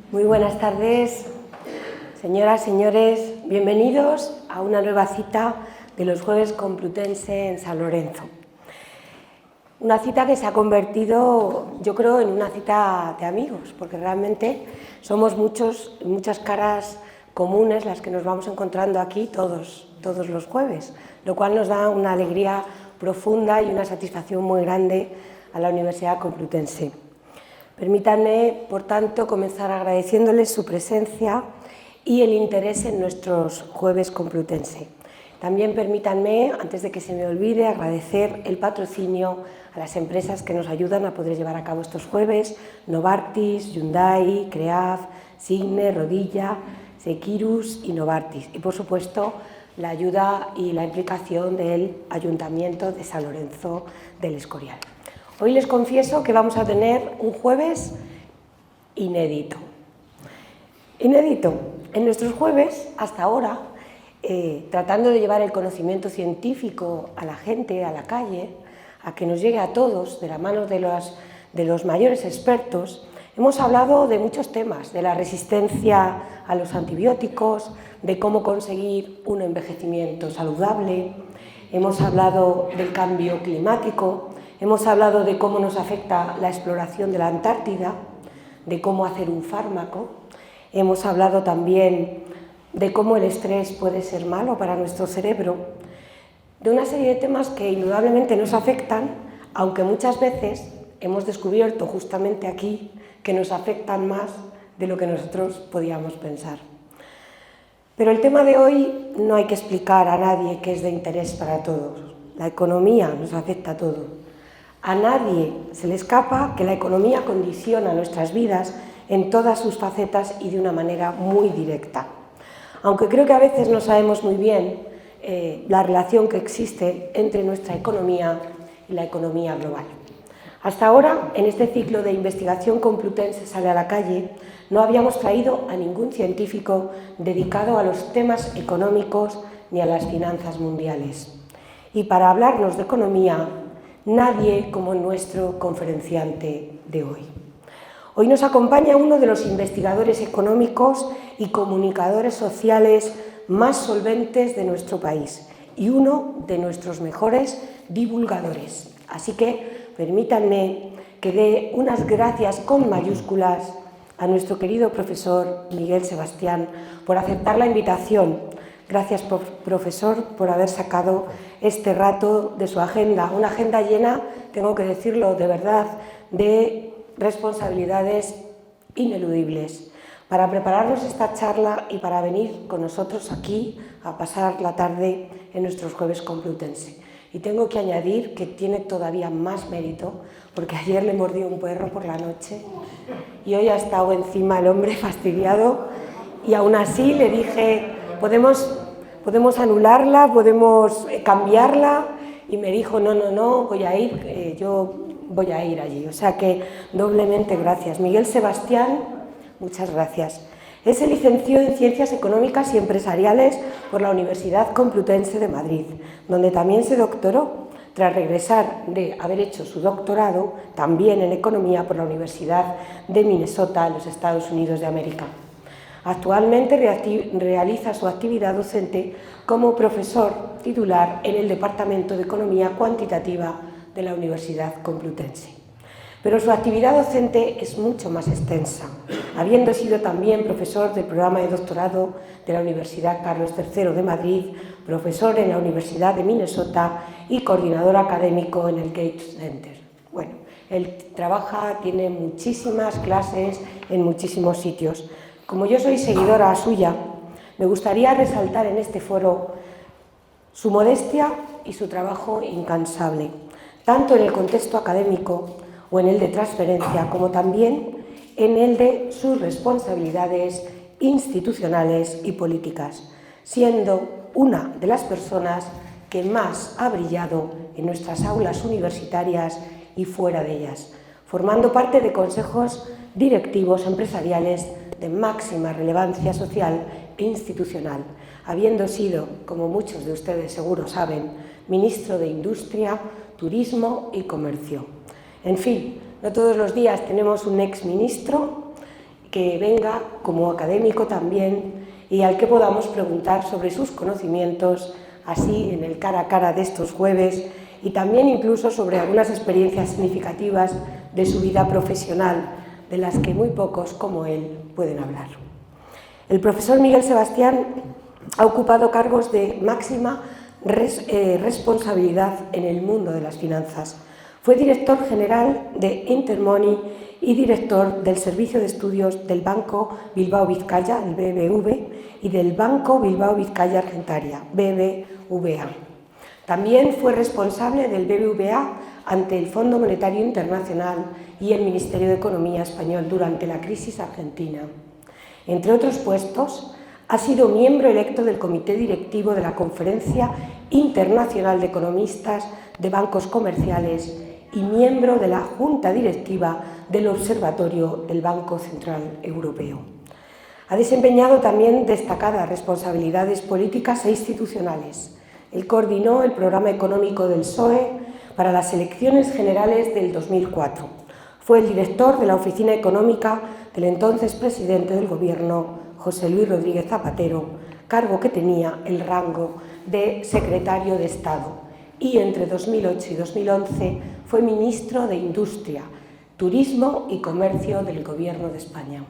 Muy buenas tardes, señoras, señores. Bienvenidos a una nueva cita de los Jueves Complutense en San Lorenzo. Una cita que se ha convertido, yo creo, en una cita de amigos, porque realmente somos muchas caras comunes las que nos vamos encontrando aquí todos los jueves, lo cual nos da una alegría profunda y una satisfacción muy grande a la Universidad Complutense. Permítanme, por tanto, comenzar agradeciéndoles su presencia y el interés en nuestros Jueves Complutense. También permítanme, antes de que se me olvide, agradecer el patrocinio a las empresas que nos ayudan a poder llevar a cabo estos jueves: Novartis, Hyundai, CREAF, Signe, Rodilla, Seqirus y Novartis. Y, por supuesto, la ayuda y la implicación del Ayuntamiento de San Lorenzo del Escorial. Hoy les confieso que vamos a tener un jueves inédito. Inédito. En nuestros jueves, hasta ahora, tratando de llevar el conocimiento científico a la gente, a la calle, a que nos llegue a todos de la mano de los mayores expertos, hemos hablado de muchos temas, de la resistencia a los antibióticos, de cómo conseguir un envejecimiento saludable, hemos hablado del cambio climático, hemos hablado de cómo nos afecta la exploración de la Antártida, de cómo hacer un fármaco, hemos hablado también de cómo el estrés puede ser malo para nuestro cerebro, de una serie de temas que indudablemente nos afectan, aunque muchas veces hemos descubierto justamente aquí que nos afectan más de lo que nosotros podíamos pensar. Pero el tema de hoy no hay que explicar a nadie que es de interés para todos. La economía nos afecta a todos. A nadie se le escapa que la economía condiciona nuestras vidas en todas sus facetas y de una manera muy directa. Aunque creo que a veces no sabemos muy bien la relación que existe entre nuestra economía y la economía global. Hasta ahora, en este ciclo de investigación Complutense sale a la calle, no habíamos traído a ningún científico dedicado a los temas económicos ni a las finanzas mundiales. Y para hablarnos de economía, nadie como nuestro conferenciante de hoy. Hoy nos acompaña uno de los investigadores económicos y comunicadores sociales más solventes de nuestro país y uno de nuestros mejores divulgadores. Así que permítanme que dé unas gracias con mayúsculas a nuestro querido profesor Miguel Sebastián por aceptar la invitación. Gracias, profesor, por haber sacado este rato de su agenda, una agenda llena, tengo que decirlo de verdad, de responsabilidades ineludibles, para prepararnos esta charla y para venir con nosotros aquí a pasar la tarde en nuestros Jueves Complutense. Y tengo que añadir que tiene todavía más mérito, porque ayer le mordió un perro por la noche y hoy ha estado encima el hombre fastidiado, y aún así le dije: podemos anularla, podemos cambiarla, y me dijo: no, voy a ir, yo voy a ir allí. O sea que doblemente gracias. Miguel Sebastián, muchas gracias. Él se licenció en Ciencias Económicas y Empresariales por la Universidad Complutense de Madrid, donde también se doctoró, tras regresar de haber hecho su doctorado también en Economía por la Universidad de Minnesota, en los Estados Unidos de América. Actualmente realiza su actividad docente como profesor titular en el Departamento de Economía Cuantitativa de la Universidad Complutense. Pero su actividad docente es mucho más extensa, habiendo sido también profesor del programa de doctorado de la Universidad Carlos III de Madrid, profesor en la Universidad de Minnesota y coordinador académico en el Gates Center. Bueno, él tiene muchísimas clases en muchísimos sitios. Como yo soy seguidora suya, me gustaría resaltar en este foro su modestia y su trabajo incansable, tanto en el contexto académico o en el de transferencia, como también en el de sus responsabilidades institucionales y políticas, siendo una de las personas que más ha brillado en nuestras aulas universitarias y fuera de ellas, formando parte de consejos directivos empresariales de máxima relevancia social e institucional, habiendo sido, como muchos de ustedes seguro saben, ministro de Industria, Turismo y Comercio. En fin, no todos los días tenemos un exministro que venga como académico también y al que podamos preguntar sobre sus conocimientos, así en el cara a cara de estos jueves, y también incluso sobre algunas experiencias significativas de su vida profesional, de las que muy pocos como él pueden hablar. El profesor Miguel Sebastián ha ocupado cargos de máxima responsabilidad en el mundo de las finanzas. Fue director general de Intermoney y director del Servicio de Estudios del Banco Bilbao Vizcaya, el BBV, y del Banco Bilbao Vizcaya Argentaria, BBVA. También fue responsable del BBVA ante el Fondo Monetario Internacional y el Ministerio de Economía español durante la crisis argentina. Entre otros puestos, ha sido miembro electo del Comité Directivo de la Conferencia Internacional de Economistas de Bancos Comerciales y miembro de la Junta Directiva del Observatorio del Banco Central Europeo. Ha desempeñado también destacadas responsabilidades políticas e institucionales. Él coordinó el programa económico del PSOE para las elecciones generales del 2004. Fue el director de la Oficina Económica del entonces presidente del Gobierno, José Luis Rodríguez Zapatero, cargo que tenía el rango de secretario de Estado. Y entre 2008 y 2011 fue ministro de Industria, Turismo y Comercio del Gobierno de España.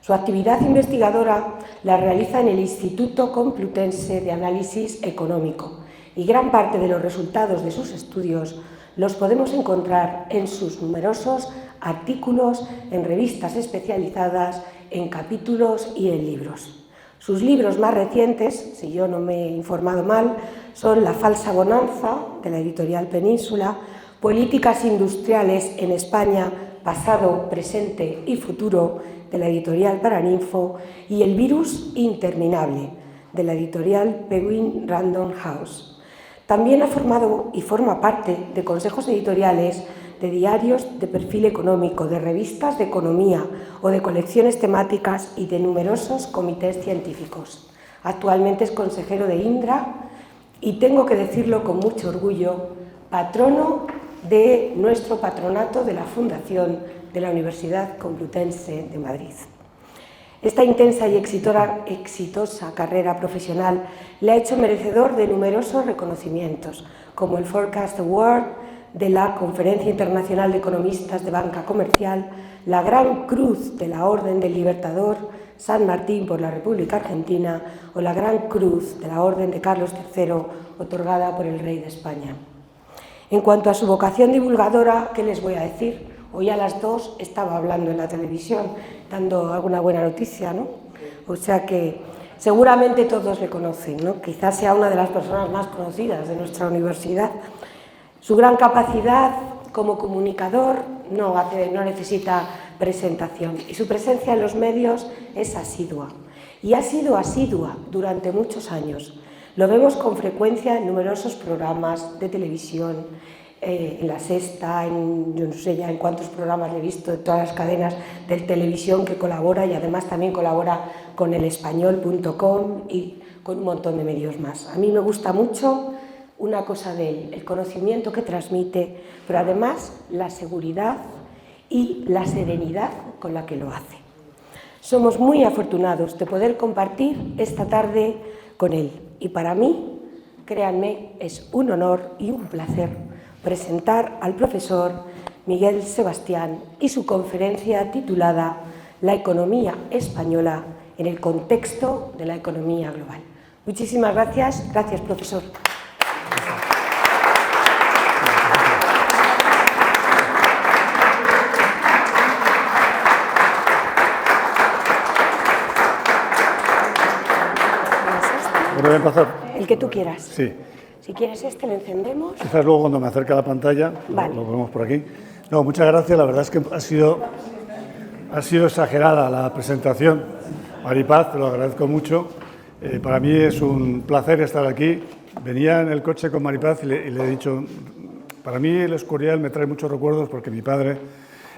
Su actividad investigadora la realiza en el Instituto Complutense de Análisis Económico y gran parte de los resultados de sus estudios los podemos encontrar en sus numerosos artículos en revistas especializadas, en capítulos y en libros. Sus libros más recientes, si yo no me he informado mal, son La falsa bonanza, de la editorial Península, Políticas industriales en España, pasado, presente y futuro, de la editorial Paraninfo, y El virus interminable, de la editorial Penguin Random House. También ha formado y forma parte de consejos editoriales de diarios de perfil económico, de revistas de economía o de colecciones temáticas y de numerosos comités científicos. Actualmente es consejero de Indra y, tengo que decirlo con mucho orgullo, patrono de nuestro patronato de la Fundación de la Universidad Complutense de Madrid. Esta intensa y exitosa carrera profesional le ha hecho merecedor de numerosos reconocimientos, como el Forecast Award de la Conferencia Internacional de Economistas de Banca Comercial, la Gran Cruz de la Orden del Libertador San Martín por la República Argentina o la Gran Cruz de la Orden de Carlos III, otorgada por el Rey de España. En cuanto a su vocación divulgadora, ¿qué les voy a decir? Hoy a las 2 estaba hablando en la televisión, dando alguna buena noticia, ¿no? O sea que seguramente todos le conocen, ¿no? Quizás sea una de las personas más conocidas de nuestra universidad. Su gran capacidad como comunicador no necesita presentación, y su presencia en los medios es asidua. Y ha sido asidua durante muchos años. Lo vemos con frecuencia en numerosos programas de televisión, en La Sexta, yo no sé ya en cuántos programas le he visto, de todas las cadenas de televisión que colabora, y además también colabora con elespañol.com y con un montón de medios más. A mí me gusta mucho una cosa de él, el conocimiento que transmite, pero además la seguridad y la serenidad con la que lo hace. Somos muy afortunados de poder compartir esta tarde con él, y para mí, créanme, es un honor y un placer presentar al profesor Miguel Sebastián y su conferencia titulada La economía española en el contexto de la economía global. Muchísimas gracias. Gracias, profesor. ¿Voy a empezar? El que tú quieras. Sí. Si quieres lo encendemos. Quizás luego cuando me acerque a la pantalla, vale. lo ponemos por aquí. No, muchas gracias. La verdad es que ha sido exagerada la presentación. Maripaz, te lo agradezco mucho. Para mí es un placer estar aquí. Venía en el coche con Maripaz y le he dicho, para mí el Escorial me trae muchos recuerdos porque mi padre,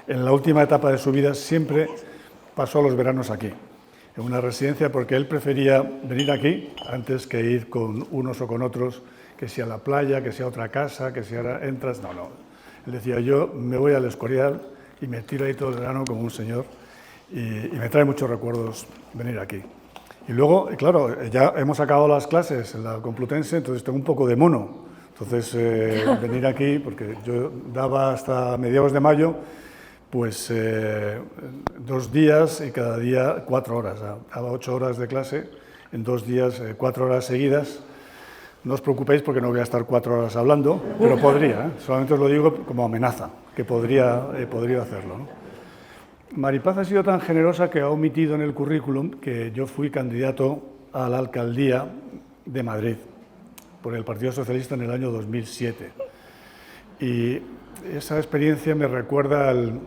en la última etapa de su vida, siempre pasó los veranos aquí, en una residencia, porque él prefería venir aquí antes que ir con unos o con otros, que sea a la playa, que sea a otra casa, que si ahora entras... No. Él decía, yo me voy al Escorial y me tiro ahí todo el verano como un señor. y me trae muchos recuerdos venir aquí. Y luego, claro, ya hemos acabado las clases en la Complutense, entonces tengo un poco de mono. Entonces, venir aquí, porque yo daba hasta mediados de mayo, pues 2 días y cada día 4 horas. Daba 8 horas de clase, en 2 días 4 horas seguidas. No os preocupéis porque no voy a estar 4 horas hablando, pero podría, solamente os lo digo como amenaza, que podría hacerlo, ¿no? Maripaz ha sido tan generosa que ha omitido en el currículum que yo fui candidato a la alcaldía de Madrid por el Partido Socialista en el año 2007. Y esa experiencia me recuerda al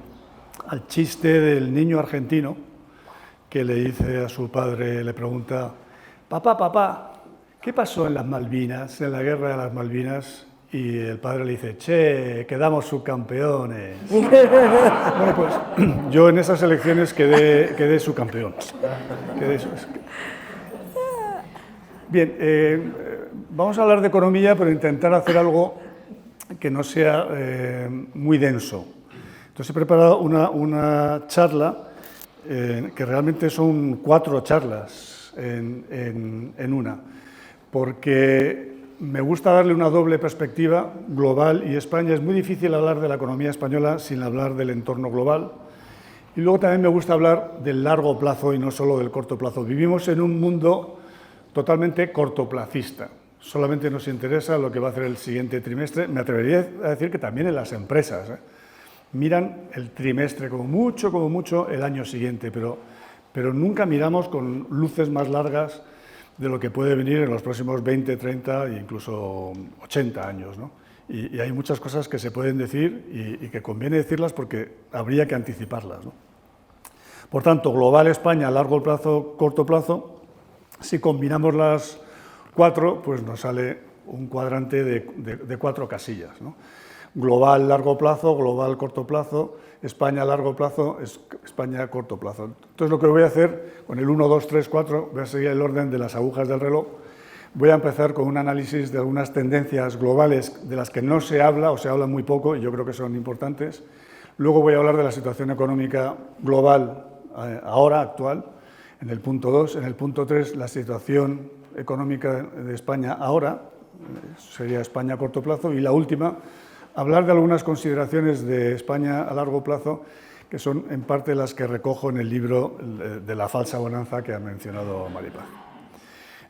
chiste del niño argentino que le dice a su padre, le pregunta: papá, ¿qué pasó en las Malvinas, en la guerra de las Malvinas? Y el padre le dice: che, quedamos subcampeones. Bueno, pues yo en esas elecciones quedé subcampeón. Bien, vamos a hablar de economía, pero intentar hacer algo que no sea muy denso. Entonces he preparado una charla, que realmente son 4 charlas en una, porque me gusta darle una doble perspectiva global y España. Es muy difícil hablar de la economía española sin hablar del entorno global. Y luego también me gusta hablar del largo plazo y no solo del corto plazo. Vivimos en un mundo totalmente cortoplacista. Solamente nos interesa lo que va a hacer el siguiente trimestre. Me atrevería a decir que también en las empresas, miran el trimestre como mucho el año siguiente, pero nunca miramos con luces más largas de lo que puede venir en los próximos 20, 30 e incluso 80 años, ¿no? Y hay muchas cosas que se pueden decir y que conviene decirlas porque habría que anticiparlas, ¿no? Por tanto, global España, largo plazo, corto plazo, si combinamos las 4, pues nos sale un cuadrante de 4 casillas, ¿no? Global largo plazo, global corto plazo, España largo plazo, España corto plazo. Entonces lo que voy a hacer con el 1, 2, 3, 4, voy a seguir el orden de las agujas del reloj. Voy a empezar con un análisis de algunas tendencias globales de las que no se habla o se habla muy poco y yo creo que son importantes. Luego voy a hablar de la situación económica global ahora, actual, en el punto 2. En el punto 3, la situación económica de España ahora, sería España a corto plazo. Y la última, hablar de algunas consideraciones de España a largo plazo, que son en parte las que recojo en el libro de la falsa bonanza que ha mencionado Maripaz.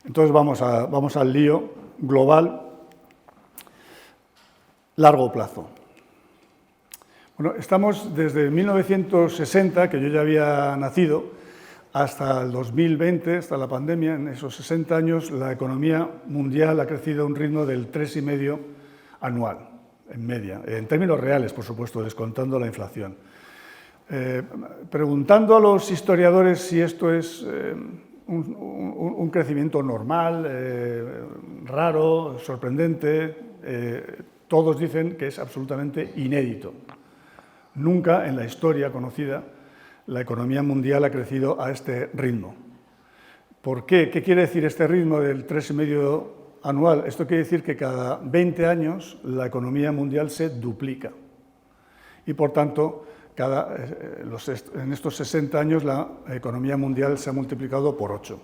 Entonces vamos al lío global, largo plazo. Bueno, estamos desde 1960, que yo ya había nacido, hasta el 2020, hasta la pandemia. En esos 60 años la economía mundial ha crecido a un ritmo del 3,5% anual. En media, en términos reales, por supuesto, descontando la inflación. Preguntando a los historiadores si esto es un crecimiento normal, raro, sorprendente, todos dicen que es absolutamente inédito. Nunca en la historia conocida la economía mundial ha crecido a este ritmo. ¿Por qué? ¿Qué quiere decir este ritmo del 3,5% anual? Esto quiere decir que cada 20 años la economía mundial se duplica y, por tanto, en estos 60 años la economía mundial se ha multiplicado por 8.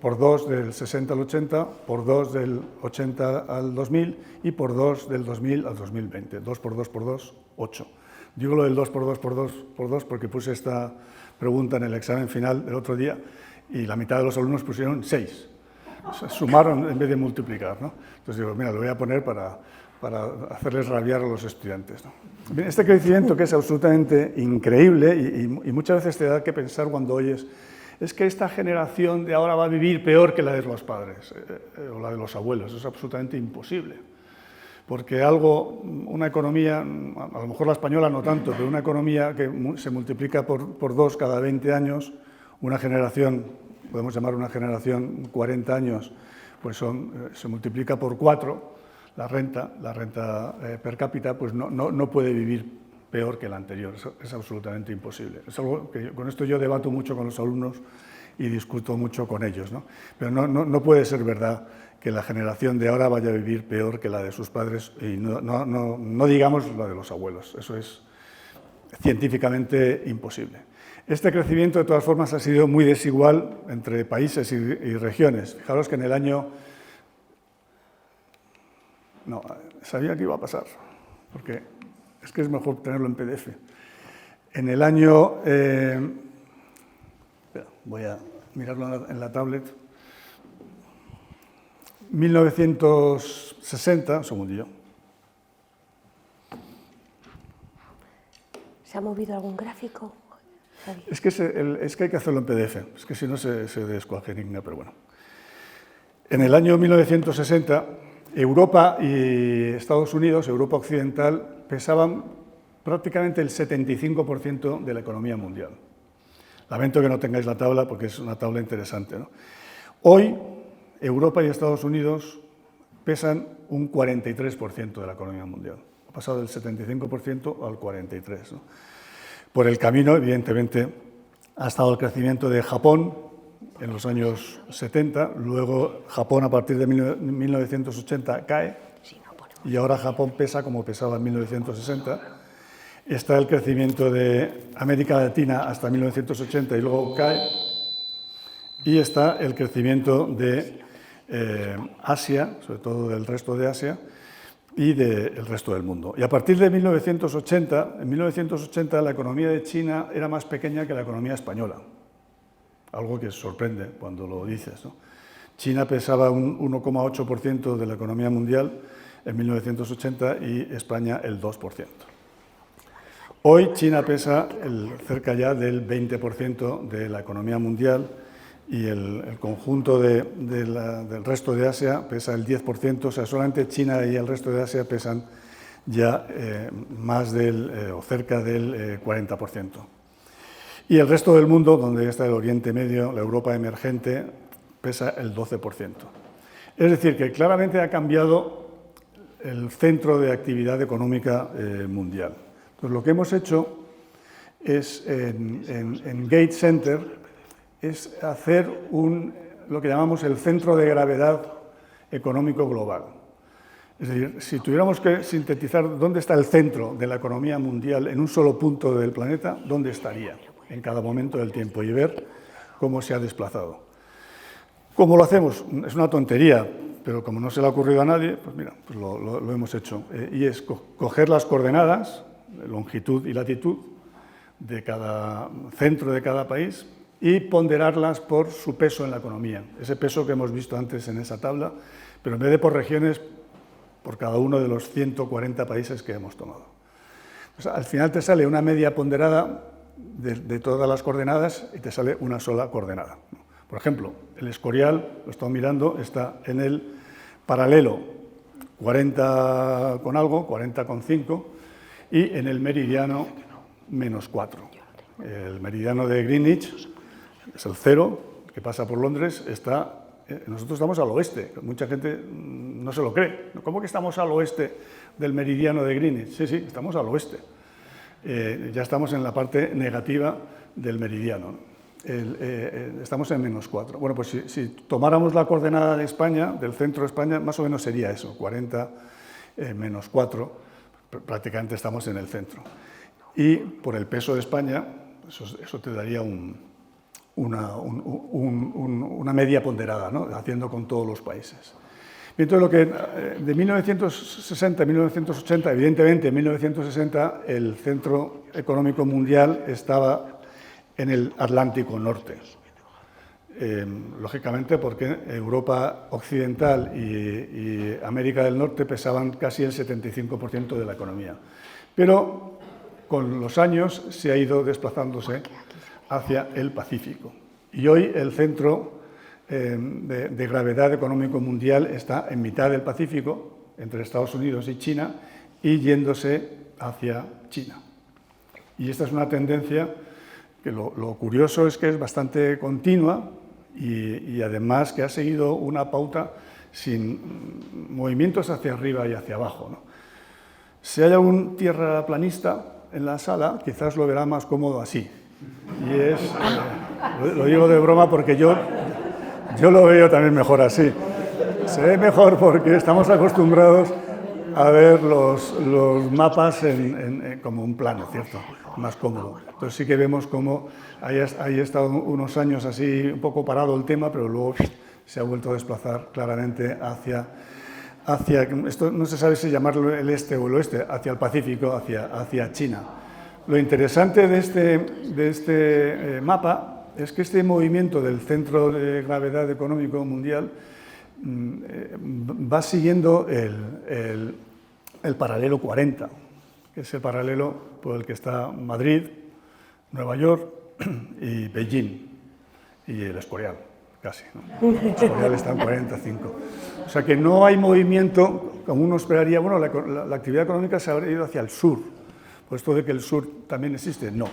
Por 2 del 60 al 80, por 2 del 80 al 2000 y por 2 del 2000 al 2020. 2 por 2 por 2, 8. Digo lo del 2 por 2 por 2 por 2 porque puse esta pregunta en el examen final del otro día y la mitad de los alumnos pusieron 6. Sumaron en vez de multiplicar, ¿no? Entonces digo, mira, lo voy a poner para hacerles rabiar a los estudiantes, ¿no? Bien, este crecimiento que es absolutamente increíble y muchas veces te da que pensar cuando oyes es que esta generación de ahora va a vivir peor que la de los padres o la de los abuelos. Eso es absolutamente imposible. Porque una economía, a lo mejor la española no tanto, pero una economía que se multiplica por 2 cada 20 años, una generación, podemos llamar una generación 40 años, pues se multiplica por 4 la renta per cápita, pues no puede vivir peor que la anterior. Eso es absolutamente imposible. Es algo que con esto yo debato mucho con los alumnos y discuto mucho con ellos, ¿no? Pero no puede ser verdad que la generación de ahora vaya a vivir peor que la de sus padres y no digamos la de los abuelos. Eso es científicamente imposible. Este crecimiento, de todas formas, ha sido muy desigual entre países y regiones. Fijaros que en el año... No, sabía que iba a pasar, porque es que es mejor tenerlo en PDF. En el año... voy a mirarlo en la tablet. 1960, un segundillo. ¿Se ha movido algún gráfico? Es que hay que hacerlo en PDF, es que si no se descuajenigna, pero bueno. En el año 1960, Europa y Estados Unidos, Europa occidental, pesaban prácticamente el 75% de la economía mundial. Lamento que no tengáis la tabla porque es una tabla interesante, ¿no? Hoy, Europa y Estados Unidos pesan un 43% de la economía mundial. Ha pasado del 75% al 43%, ¿no? Por el camino, evidentemente, ha estado el crecimiento de Japón en los años 70, luego Japón a partir de 1980 cae y ahora Japón pesa como pesaba en 1960. Está el crecimiento de América Latina hasta 1980 y luego cae. Y está el crecimiento de Asia, sobre todo del resto de Asia, y del resto del mundo. Y a partir de 1980, en 1980 la economía de China era más pequeña que la economía española, algo que sorprende cuando lo dices, ¿no? China pesaba un 1,8% de la economía mundial en 1980 y España el 2%. Hoy China pesa cerca ya del 20% de la economía mundial y el conjunto del resto de Asia pesa el 10%, o sea, solamente China y el resto de Asia pesan ya más o cerca del 40%. Y el resto del mundo, donde está el Oriente Medio, la Europa emergente, pesa el 12%. Es decir, que claramente ha cambiado el centro de actividad económica mundial. Entonces, lo que hemos hecho es, en Gates Center, es hacer lo que llamamos el centro de gravedad económico global. Es decir, si tuviéramos que sintetizar dónde está el centro de la economía mundial en un solo punto del planeta, ¿dónde estaría en cada momento del tiempo? Y ver cómo se ha desplazado. ¿Cómo lo hacemos? Es una tontería, pero como no se le ha ocurrido a nadie, pues mira, pues lo hemos hecho. Y es coger las coordenadas, longitud y latitud, de cada centro de cada país, y ponderarlas por su peso en la economía. Ese peso que hemos visto antes en esa tabla, pero en vez de por regiones, por cada uno de los 140 países que hemos tomado. O sea, al final te sale una media ponderada de todas las coordenadas y te sale una sola coordenada. Por ejemplo, el Escorial, lo estamos mirando, está en el paralelo 40 con algo, 40,5, y en el meridiano -4. El meridiano de Greenwich es el 0, que pasa por Londres, nosotros estamos al oeste. Mucha gente no se lo cree. ¿Cómo que estamos al oeste del meridiano de Greenwich? Sí, sí, estamos al oeste. Ya estamos en la parte negativa del meridiano, ¿no? Estamos en -4. Bueno, pues si tomáramos la coordenada de España, del centro de España, más o menos sería eso, 40 -4, prácticamente estamos en el centro. Y por el peso de España, eso te daría una media ponderada, ¿no? Haciendo con todos los países. Entonces, de 1960 a 1980, evidentemente en 1960 el centro económico mundial estaba en el Atlántico Norte. Lógicamente porque Europa Occidental y América del Norte pesaban casi el 75% de la economía. Pero con los años se ha ido desplazándose hacia el Pacífico. Y hoy el centro de gravedad económico mundial está en mitad del Pacífico, entre Estados Unidos y China, y yéndose hacia China. Y esta es una tendencia que lo curioso es que es bastante continua y además que ha seguido una pauta sin movimientos hacia arriba y hacia abajo, ¿no? Si hay algún tierraplanista en la sala, quizás lo verá más cómodo así. Y lo digo de broma porque yo lo veo también mejor así. Se ve mejor porque estamos acostumbrados a ver los mapas como un plano, ¿cierto? Más cómodo. Entonces sí que vemos cómo ahí ha estado unos años así un poco parado el tema, pero luego se ha vuelto a desplazar claramente hacia esto no se sabe si llamarlo el este o el oeste, hacia el Pacífico, hacia China. Lo interesante de este mapa es que este movimiento del centro de gravedad económico mundial va siguiendo el paralelo 40, que es el paralelo por el que está Madrid, Nueva York y Beijing, y el Escorial, casi, ¿no? El Escorial está en 45. O sea que no hay movimiento, como uno esperaría. Bueno, la actividad económica se habrá ido hacia el sur. Pues esto de que el sur también existe, no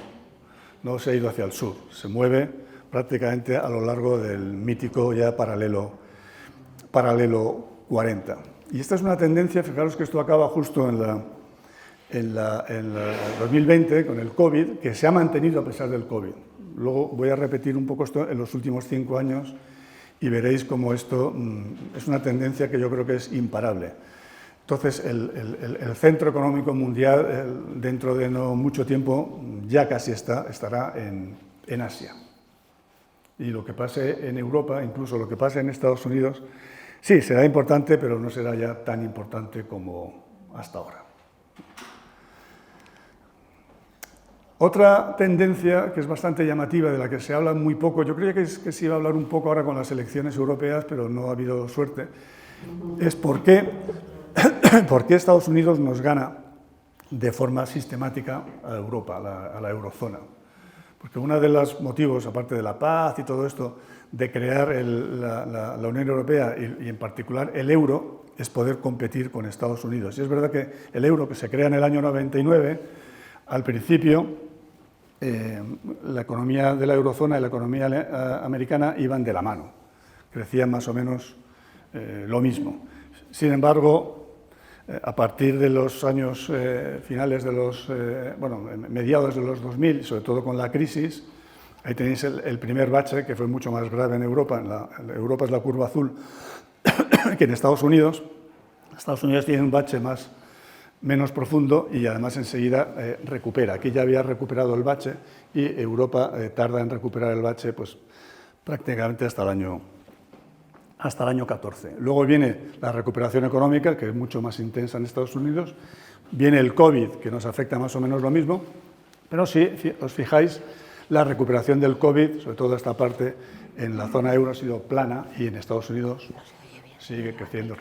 se ha ido hacia el sur, se mueve prácticamente a lo largo del mítico ya paralelo 40. Y esta es una tendencia, fijaros que esto acaba justo en 2020 con el COVID, que se ha mantenido a pesar del COVID. Luego voy a repetir un poco esto en los últimos 5 años y veréis cómo esto es una tendencia que yo creo que es imparable. Entonces, el centro económico mundial, dentro de no mucho tiempo, ya casi estará en Asia. Y lo que pase en Europa, incluso lo que pase en Estados Unidos, sí, será importante, pero no será ya tan importante como hasta ahora. Otra tendencia que es bastante llamativa, de la que se habla muy poco, yo creía que se iba a hablar un poco ahora con las elecciones europeas, pero no ha habido suerte, es por qué Estados Unidos nos gana de forma sistemática a Europa, a la eurozona. Porque uno de los motivos, aparte de la paz y todo esto, de crear la Unión Europea y en particular el euro, es poder competir con Estados Unidos. Y es verdad que el euro, que se crea en el año 99, al principio la economía de la eurozona y la economía americana iban de la mano, crecían más o menos lo mismo. Sin embargo, a partir de los años finales de mediados de los 2000, sobre todo con la crisis, ahí tenéis el primer bache, que fue mucho más grave en Europa. Europa es la curva azul, que en Estados Unidos. Estados Unidos tiene un bache menos profundo y además enseguida recupera. Aquí ya había recuperado el bache y Europa tarda en recuperar el bache pues, prácticamente hasta el año 14. Luego viene la recuperación económica, que es mucho más intensa en Estados Unidos. Viene el COVID, que nos afecta más o menos lo mismo. Pero si os fijáis, la recuperación del COVID, sobre todo esta parte, en la zona euro ha sido plana y en Estados Unidos sigue creciendo.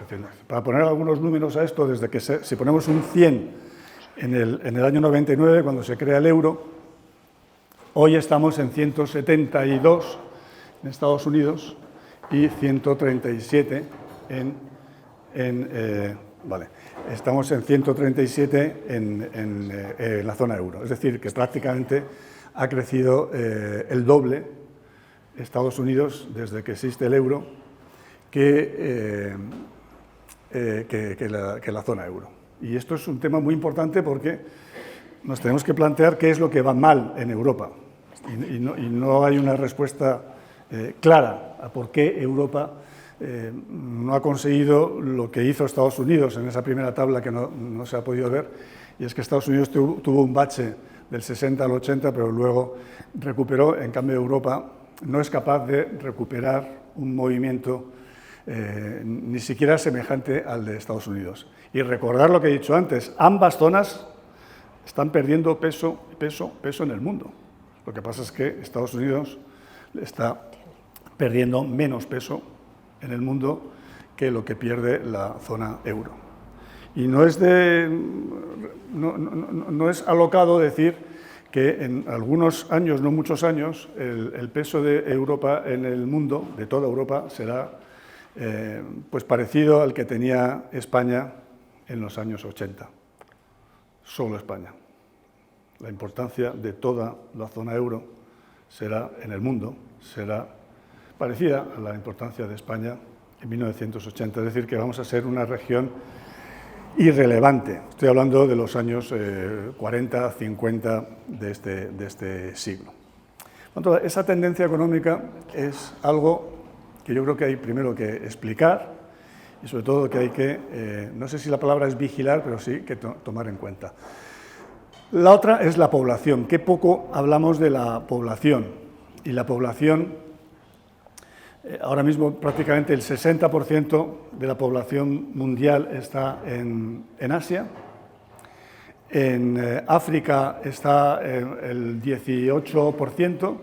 Para poner algunos números a esto, desde que si ponemos un 100 en el año 99, cuando se crea el euro, hoy estamos en 172 en Estados Unidos y 137 estamos en 137 en la zona euro. Es decir, que prácticamente ha crecido el doble Estados Unidos desde que existe el euro que la zona euro. Y esto es un tema muy importante porque nos tenemos que plantear qué es lo que va mal en Europa. Y no hay una respuesta clara a por qué Europa no ha conseguido lo que hizo Estados Unidos en esa primera tabla que no se ha podido ver, y es que Estados Unidos tuvo un bache del 60 al 80, pero luego recuperó. En cambio, Europa no es capaz de recuperar un movimiento ni siquiera semejante al de Estados Unidos. Y recordar lo que he dicho antes, ambas zonas están perdiendo peso en el mundo. Lo que pasa es que Estados Unidos está perdiendo menos peso en el mundo que lo que pierde la zona euro. Y no es alocado decir que en algunos años, no muchos años, el peso de Europa en el mundo, de toda Europa, será pues parecido al que tenía España en los años 80. Solo España. La importancia de toda la zona euro será en el mundo, será parecida a la importancia de España en 1980. Es decir, que vamos a ser una región irrelevante. Estoy hablando de los años 40, 50 de este siglo. Por tanto, esa tendencia económica es algo que yo creo que hay primero que explicar y sobre todo que hay que, no sé si la palabra es vigilar, pero sí que tomar en cuenta. La otra es la población. Qué poco hablamos de la población. Y la población, ahora mismo prácticamente el 60% de la población mundial está en Asia. En África está el 18%,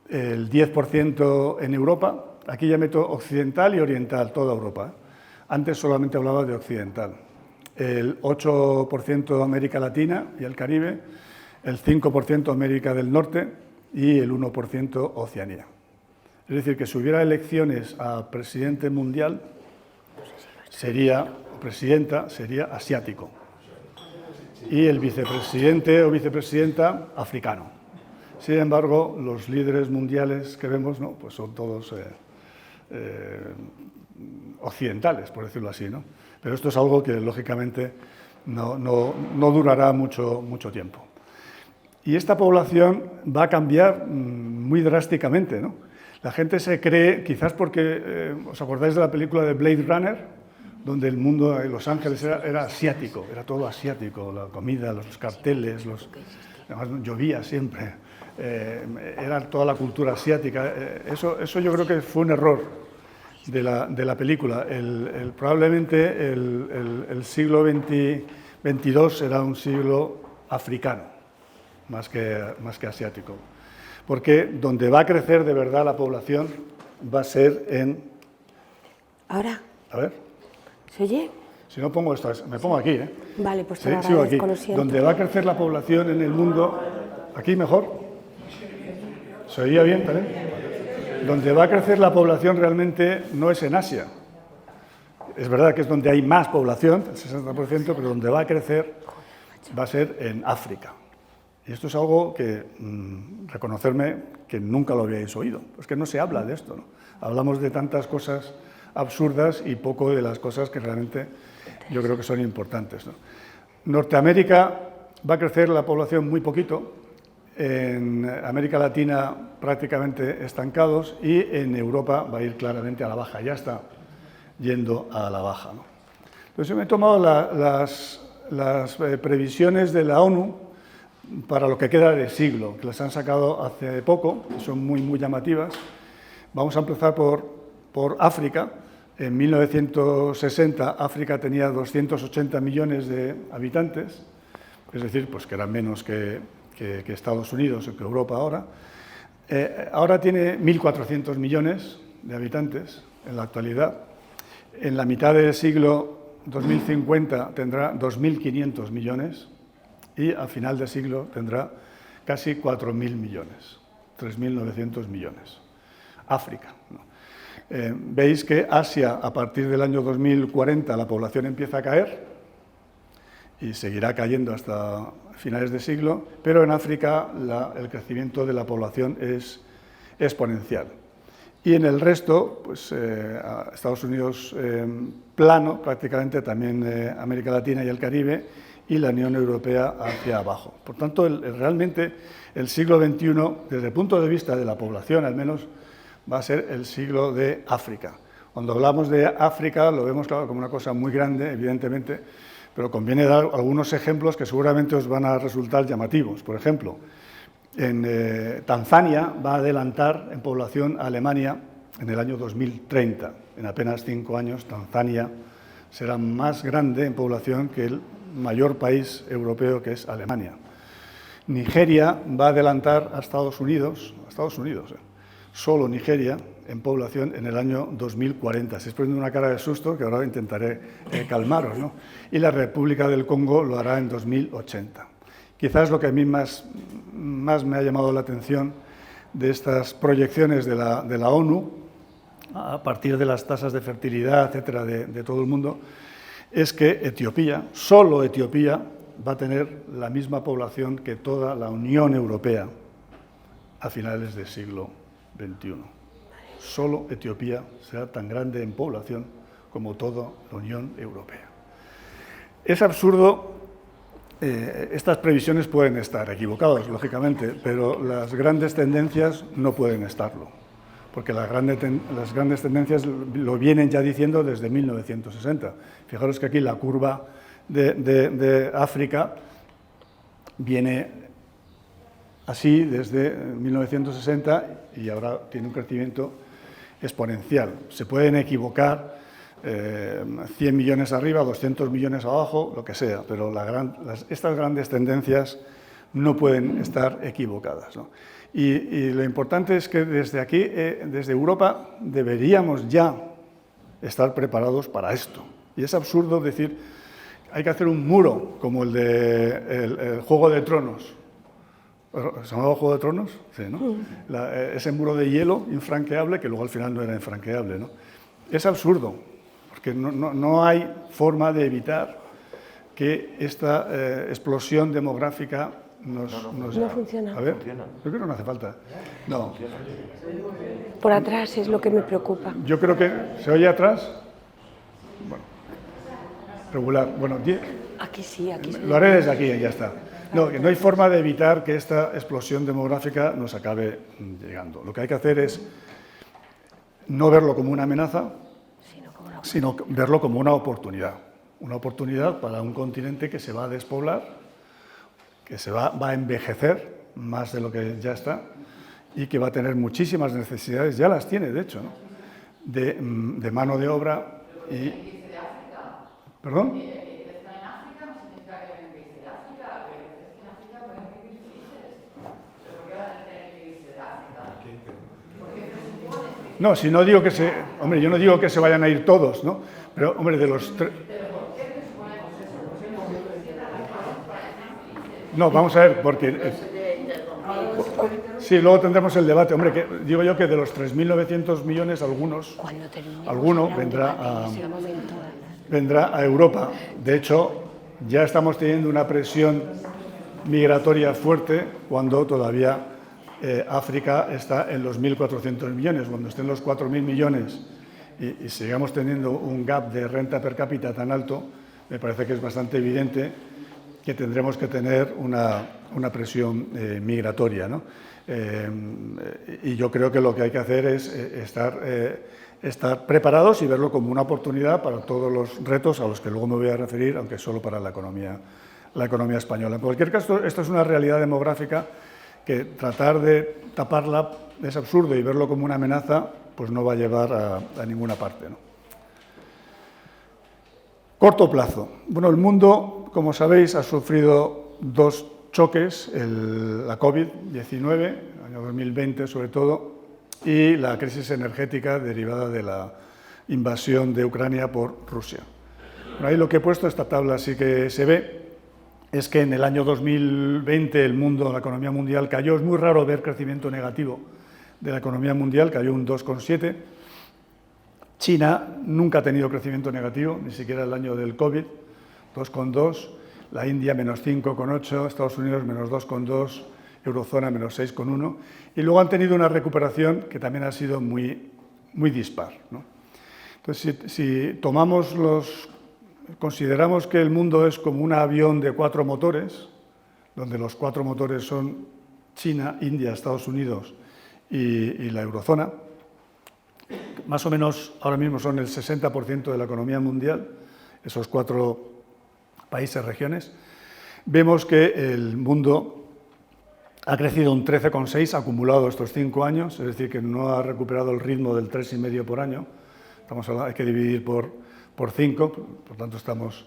el 10% en Europa. Aquí ya meto occidental y oriental, toda Europa. Antes solamente hablaba de occidental. El 8% de América Latina y el Caribe, el 5% América del Norte y el 1% Oceanía. Es decir, que si hubiera elecciones a presidente mundial, o presidenta, sería asiático. Y el vicepresidente o vicepresidenta, africano. Sin embargo, los líderes mundiales que vemos, ¿no?, pues son todos occidentales, por decirlo así, ¿no? Pero esto es algo que, lógicamente, no durará mucho tiempo. Y esta población va a cambiar muy drásticamente, ¿no? La gente se cree, quizás porque, ¿os acordáis de la película de Blade Runner?, donde el mundo de Los Ángeles era asiático, era todo asiático, la comida, los carteles, además llovía siempre, era toda la cultura asiática. Eso yo creo que fue un error de la película. Probablemente el siglo XXII será un siglo africano, más que asiático, porque donde va a crecer de verdad la población va a ser en... ¿Ahora? A ver. ¿Se oye? Si no pongo esto, me pongo aquí, ¿eh? Vale, pues Sí, te lo sigo aquí. agradezco, lo siento. Donde va a crecer la población en el mundo... ¿Aquí mejor? ¿Se oía bien también? Donde va a crecer la población realmente no es en Asia. Es verdad que es donde hay más población, el 60%, pero donde va a crecer va a ser en África. Y esto es algo que, reconocerme que nunca lo habíais oído. Es que no se habla de esto, ¿no? Hablamos de tantas cosas absurdas y poco de las cosas que realmente yo creo que son importantes, ¿no? Norteamérica va a crecer la población muy poquito, en América Latina prácticamente estancados y en Europa va a ir claramente a la baja, ya está yendo a la baja, ¿no? Entonces yo me he tomado las previsiones de la ONU para lo que queda de siglo, que las han sacado hace poco, que son muy llamativas. Vamos a empezar por África. En 1960 África tenía 280 millones de habitantes, es decir, pues que eran menos que Estados Unidos o que Europa ahora. Ahora tiene 1.400 millones de habitantes en la actualidad. En la mitad del siglo 2050 tendrá 2.500 millones y al final del siglo tendrá casi 4.000 millones, 3.900 millones. África, ¿no? Veis que Asia, a partir del año 2040, la población empieza a caer y seguirá cayendo hasta finales de siglo, pero en África el crecimiento de la población es exponencial. Y en el resto, pues Estados Unidos plano, prácticamente también América Latina y el Caribe, y la Unión Europea hacia abajo. Por tanto, realmente el siglo XXI, desde el punto de vista de la población al menos, va a ser el siglo de África. Cuando hablamos de África lo vemos, claro, como una cosa muy grande, evidentemente, pero conviene dar algunos ejemplos que seguramente os van a resultar llamativos. Por ejemplo, en Tanzania va a adelantar en población a Alemania en el año 2030. En apenas 5 años, Tanzania será más grande en población que el mayor país europeo, que es Alemania. Nigeria va a adelantar a Estados Unidos, solo Nigeria, en población en el año 2040. Se poniendo una cara de susto que ahora intentaré calmaros, ¿no? Y la República del Congo lo hará en 2080. Quizás lo que a mí más me ha llamado la atención de estas proyecciones de la ONU, a partir de las tasas de fertilidad, etcétera, de todo el mundo, es que Etiopía, solo Etiopía, va a tener la misma población que toda la Unión Europea a finales del siglo XXI. Solo Etiopía será tan grande en población como toda la Unión Europea. Es absurdo, estas previsiones pueden estar equivocadas, lógicamente, pero las grandes tendencias no pueden estarlo, porque las grandes tendencias lo vienen ya diciendo desde 1960. Fijaros que aquí la curva de África viene así desde 1960 y ahora tiene un crecimiento exponencial. Se pueden equivocar 100 millones arriba, 200 millones abajo, lo que sea, pero estas grandes tendencias no pueden estar equivocadas, ¿no? Y lo importante es que desde aquí, desde Europa, deberíamos ya estar preparados para esto. Y es absurdo decir, hay que hacer un muro como el de el Juego de Tronos. ¿Se llamaba Juego de Tronos? Sí, ¿no? Ese muro de hielo infranqueable, que luego al final no era infranqueable, ¿no? Es absurdo, porque no hay forma de evitar que esta explosión demográfica no funciona. A ver, yo creo que no hace falta. No. Por atrás es lo que me preocupa. Yo creo que... ¿Se oye atrás? Bueno, regular. Bueno, aquí sí, aquí sí. Lo haré desde aquí y ya está. No hay forma de evitar que esta explosión demográfica nos acabe llegando. Lo que hay que hacer es no verlo como una amenaza, sino verlo como una oportunidad. Una oportunidad para un continente que se va a despoblar, que va a envejecer más de lo que ya está y que va a tener muchísimas necesidades, ya las tiene de hecho, ¿no? de mano de obra y... ¿Perdón? No, si no digo que se... Hombre, yo no digo que se vayan a ir todos, ¿no? Pero, hombre, de los tres... No, vamos a ver, porque... Sí, luego tendremos el debate. Hombre, que digo yo que de los 3.900 millones, alguno vendrá a Europa. De hecho, ya estamos teniendo una presión migratoria fuerte cuando todavía África está en los 1.400 millones. Cuando estén los 4.000 millones y sigamos teniendo un gap de renta per cápita tan alto, me parece que es bastante evidente que tendremos que tener una presión migratoria, ¿no? Y yo creo que lo que hay que hacer es estar preparados y verlo como una oportunidad para todos los retos a los que luego me voy a referir, aunque solo para la economía española. En cualquier caso, esto es una realidad demográfica que tratar de taparla es absurdo y verlo como una amenaza pues no va a llevar a ninguna parte, ¿no? Corto plazo. Bueno, el mundo, como sabéis, ha sufrido dos choques, la COVID-19, el año 2020 sobre todo, y la crisis energética derivada de la invasión de Ucrania por Rusia. Bueno, ahí lo que he puesto, esta tabla sí que se ve, es que en el año 2020 el mundo, la economía mundial cayó. Es muy raro ver crecimiento negativo de la economía mundial, cayó un 2,7%. China nunca ha tenido crecimiento negativo, ni siquiera el año del COVID, 2,2%. La India menos 5,8%, Estados Unidos menos 2,2%, Eurozona menos 6,1%. Y luego han tenido una recuperación que también ha sido muy dispar, ¿no? Entonces, si consideramos que el mundo es como un avión de 4 motores, donde los 4 motores son China, India, Estados Unidos y la Eurozona, más o menos ahora mismo son el 60% de la economía mundial, esos 4 países, regiones, vemos que el mundo ha crecido un 13,6% acumulado estos 5 años, es decir, que no ha recuperado el ritmo del 3,5% por año. Hay que dividir por 5, por tanto estamos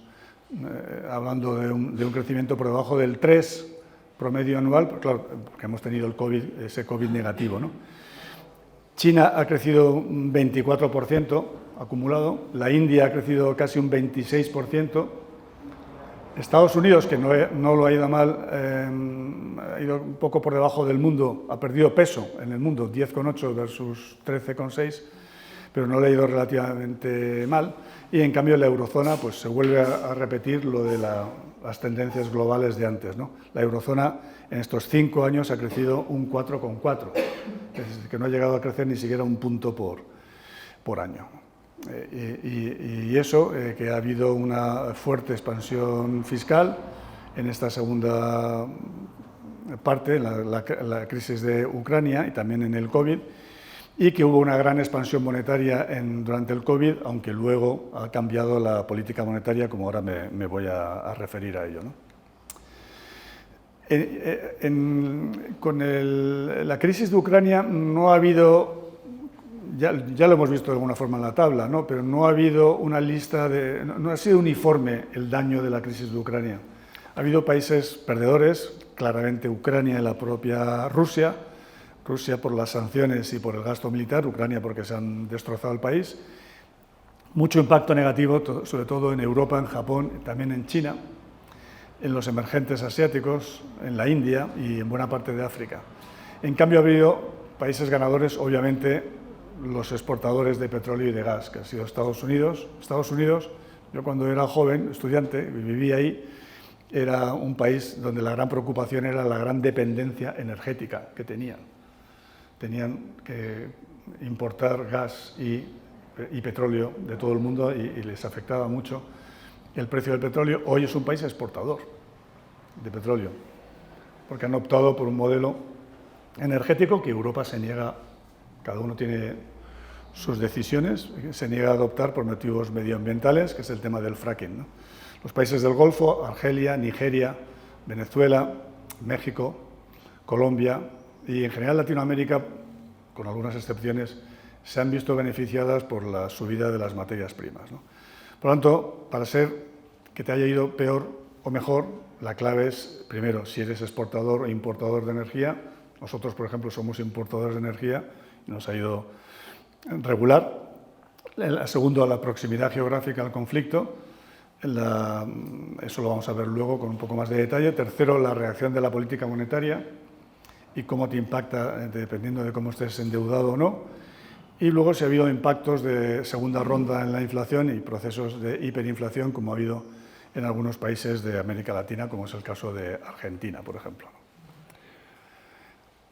hablando de un crecimiento por debajo del 3% promedio anual, pues claro, porque hemos tenido ese COVID negativo, ¿no? China ha crecido un 24% acumulado, la India ha crecido casi un 26%, Estados Unidos, que no lo ha ido mal, ha ido un poco por debajo del mundo, ha perdido peso en el mundo, 10,8 versus 13,6, pero no le ha ido relativamente mal, y en cambio la eurozona pues se vuelve a repetir lo de las tendencias globales de antes, ¿no? La eurozona en estos 5 años ha crecido un 4,4%, es decir, que no ha llegado a crecer ni siquiera un punto por año. Y eso, que ha habido una fuerte expansión fiscal en esta segunda parte, la crisis de Ucrania y también en el COVID, y que hubo una gran expansión monetaria durante el COVID, aunque luego ha cambiado la política monetaria, como ahora me voy a referir a ello, ¿no? Con la crisis de Ucrania no ha habido, ya lo hemos visto de alguna forma en la tabla, ¿no? Pero no ha habido una lista no ha sido uniforme el daño de la crisis de Ucrania. Ha habido países perdedores, claramente Ucrania y la propia Rusia por las sanciones y por el gasto militar, Ucrania porque se han destrozado el país. Mucho impacto negativo, sobre todo en Europa, en Japón, también en China, en los emergentes asiáticos, en la India y en buena parte de África. En cambio, ha habido países ganadores, obviamente, los exportadores de petróleo y de gas, que han sido Estados Unidos. Estados Unidos, yo cuando era joven, estudiante, y vivía ahí, era un país donde la gran preocupación era la gran dependencia energética que tenían. Tenían que importar gas y petróleo de todo el mundo y les afectaba mucho el precio del petróleo. Hoy es un país exportador de petróleo, porque han optado por un modelo energético que Europa se niega, cada uno tiene sus decisiones, se niega a adoptar por motivos medioambientales, que es el tema del fracking, ¿no? Los países del Golfo, Argelia, Nigeria, Venezuela, México, Colombia y en general Latinoamérica, con algunas excepciones, se han visto beneficiadas por la subida de las materias primas, ¿no? Por lo tanto, para ser que te haya ido peor o mejor, la clave es, primero, si eres exportador o importador de energía. Nosotros, por ejemplo, somos importadores de energía y nos ha ido regular. Segundo, la proximidad geográfica al conflicto. Eso lo vamos a ver luego con un poco más de detalle. Tercero, la reacción de la política monetaria y cómo te impacta dependiendo de cómo estés endeudado o no. Y luego si ha habido impactos de segunda ronda en la inflación y procesos de hiperinflación, como ha habido en algunos países de América Latina, como es el caso de Argentina, por ejemplo.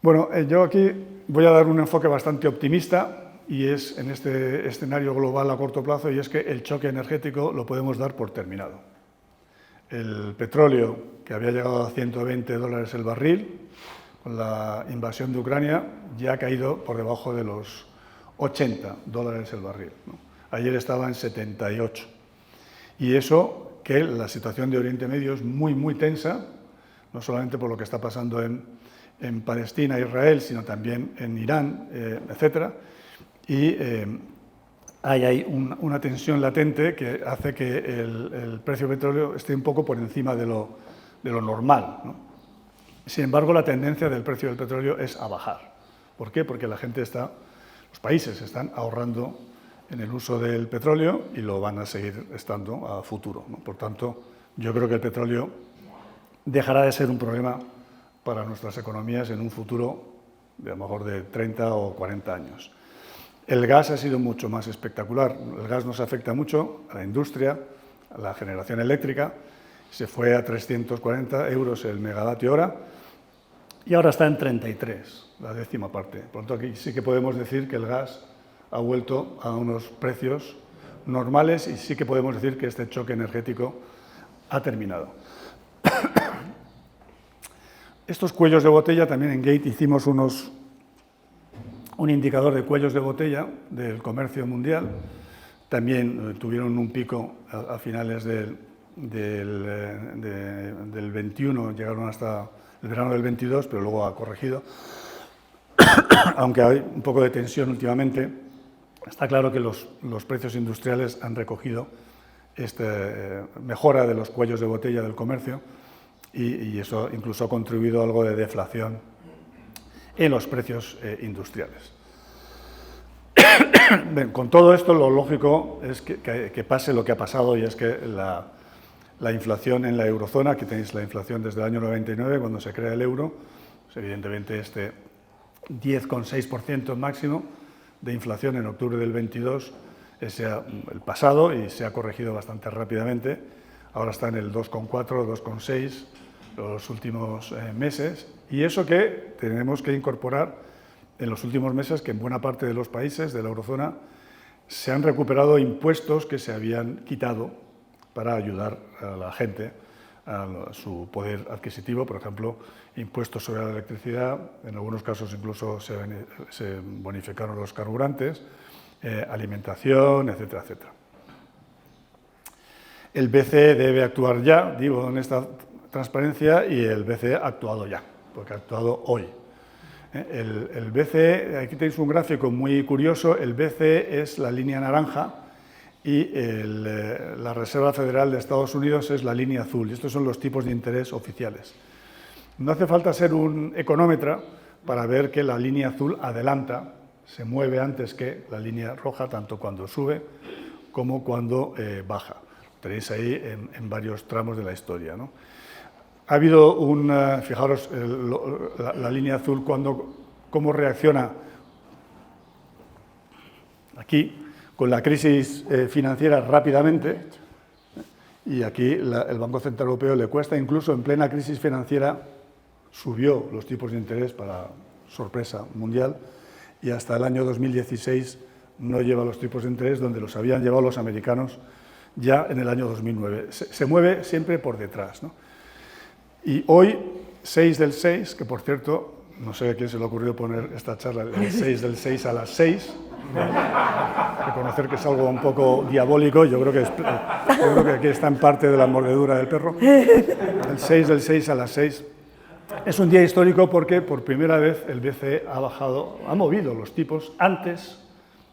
Bueno, yo aquí voy a dar un enfoque bastante optimista y es en este escenario global a corto plazo, y es que el choque energético lo podemos dar por terminado. El petróleo, que había llegado a $120 el barril, con la invasión de Ucrania, ya ha caído por debajo de los $80 el barril, ¿no? Ayer estaba en 78. Y eso, que la situación de Oriente Medio es muy, muy tensa, no solamente por lo que está pasando en Palestina, Israel, sino también en Irán, etcétera. Y hay una tensión latente que hace que el precio del petróleo esté un poco por encima de lo normal, ¿no? Sin embargo, la tendencia del precio del petróleo es a bajar. ¿Por qué? Porque los países están ahorrando en el uso del petróleo y lo van a seguir estando a futuro, ¿no? Por tanto, yo creo que el petróleo dejará de ser un problema para nuestras economías en un futuro de a lo mejor de 30 o 40 años. El gas ha sido mucho más espectacular. El gas nos afecta mucho a la industria, a la generación eléctrica. Se fue a 340 euros el megavatio hora y ahora está en 33, la décima parte. Por lo tanto, aquí sí que podemos decir que el gas ha vuelto a unos precios normales y sí que podemos decir que este choque energético ha terminado. Estos cuellos de botella, también en Gate hicimos un indicador de cuellos de botella del comercio mundial. También tuvieron un pico a finales del 21, llegaron hasta el verano del 22, pero luego ha corregido. Aunque hay un poco de tensión últimamente, está claro que los precios industriales han recogido esta mejora de los cuellos de botella del comercio y eso incluso ha contribuido a algo de deflación en los precios industriales. Bien, con todo esto, lo lógico es que pase lo que ha pasado, y es que la inflación en la eurozona, aquí tenéis la inflación desde el año 99, cuando se crea el euro, pues evidentemente este 10,6% máximo de inflación en octubre del 22 es el pasado y se ha corregido bastante rápidamente. Ahora está en el 2,4, 2,6 los últimos meses, y eso que tenemos que incorporar en los últimos meses, que en buena parte de los países de la eurozona se han recuperado impuestos que se habían quitado para ayudar a la gente su poder adquisitivo, por ejemplo, impuestos sobre la electricidad, en algunos casos incluso se bonificaron los carburantes, alimentación, etcétera, etcétera. El BCE debe actuar ya, digo, en esta transparencia, y el BCE ha actuado ya, porque ha actuado hoy. El BCE, aquí tenéis un gráfico muy curioso, el BCE es la línea naranja y la Reserva Federal de Estados Unidos es la línea azul, y estos son los tipos de interés oficiales. No hace falta ser un económetra para ver que la línea azul adelanta, se mueve antes que la línea roja, tanto cuando sube como cuando baja. Tenéis ahí en varios tramos de la historia, ¿no? Ha habido fijaros, la línea azul, cómo reacciona aquí, con la crisis financiera rápidamente, y aquí el Banco Central Europeo le cuesta, incluso en plena crisis financiera, subió los tipos de interés para sorpresa mundial, y hasta el año 2016 no lleva los tipos de interés donde los habían llevado los americanos ya en el año 2009. Se mueve siempre por detrás, ¿no? Y hoy, 6 del 6, que por cierto, no sé a quién se le ha ocurrido poner esta charla, el 6 del 6 a las 6, reconocer que es algo un poco diabólico, yo creo que aquí está en parte de la mordedura del perro. El 6 del 6 a las 6 es un día histórico porque por primera vez el BCE ha movido los tipos antes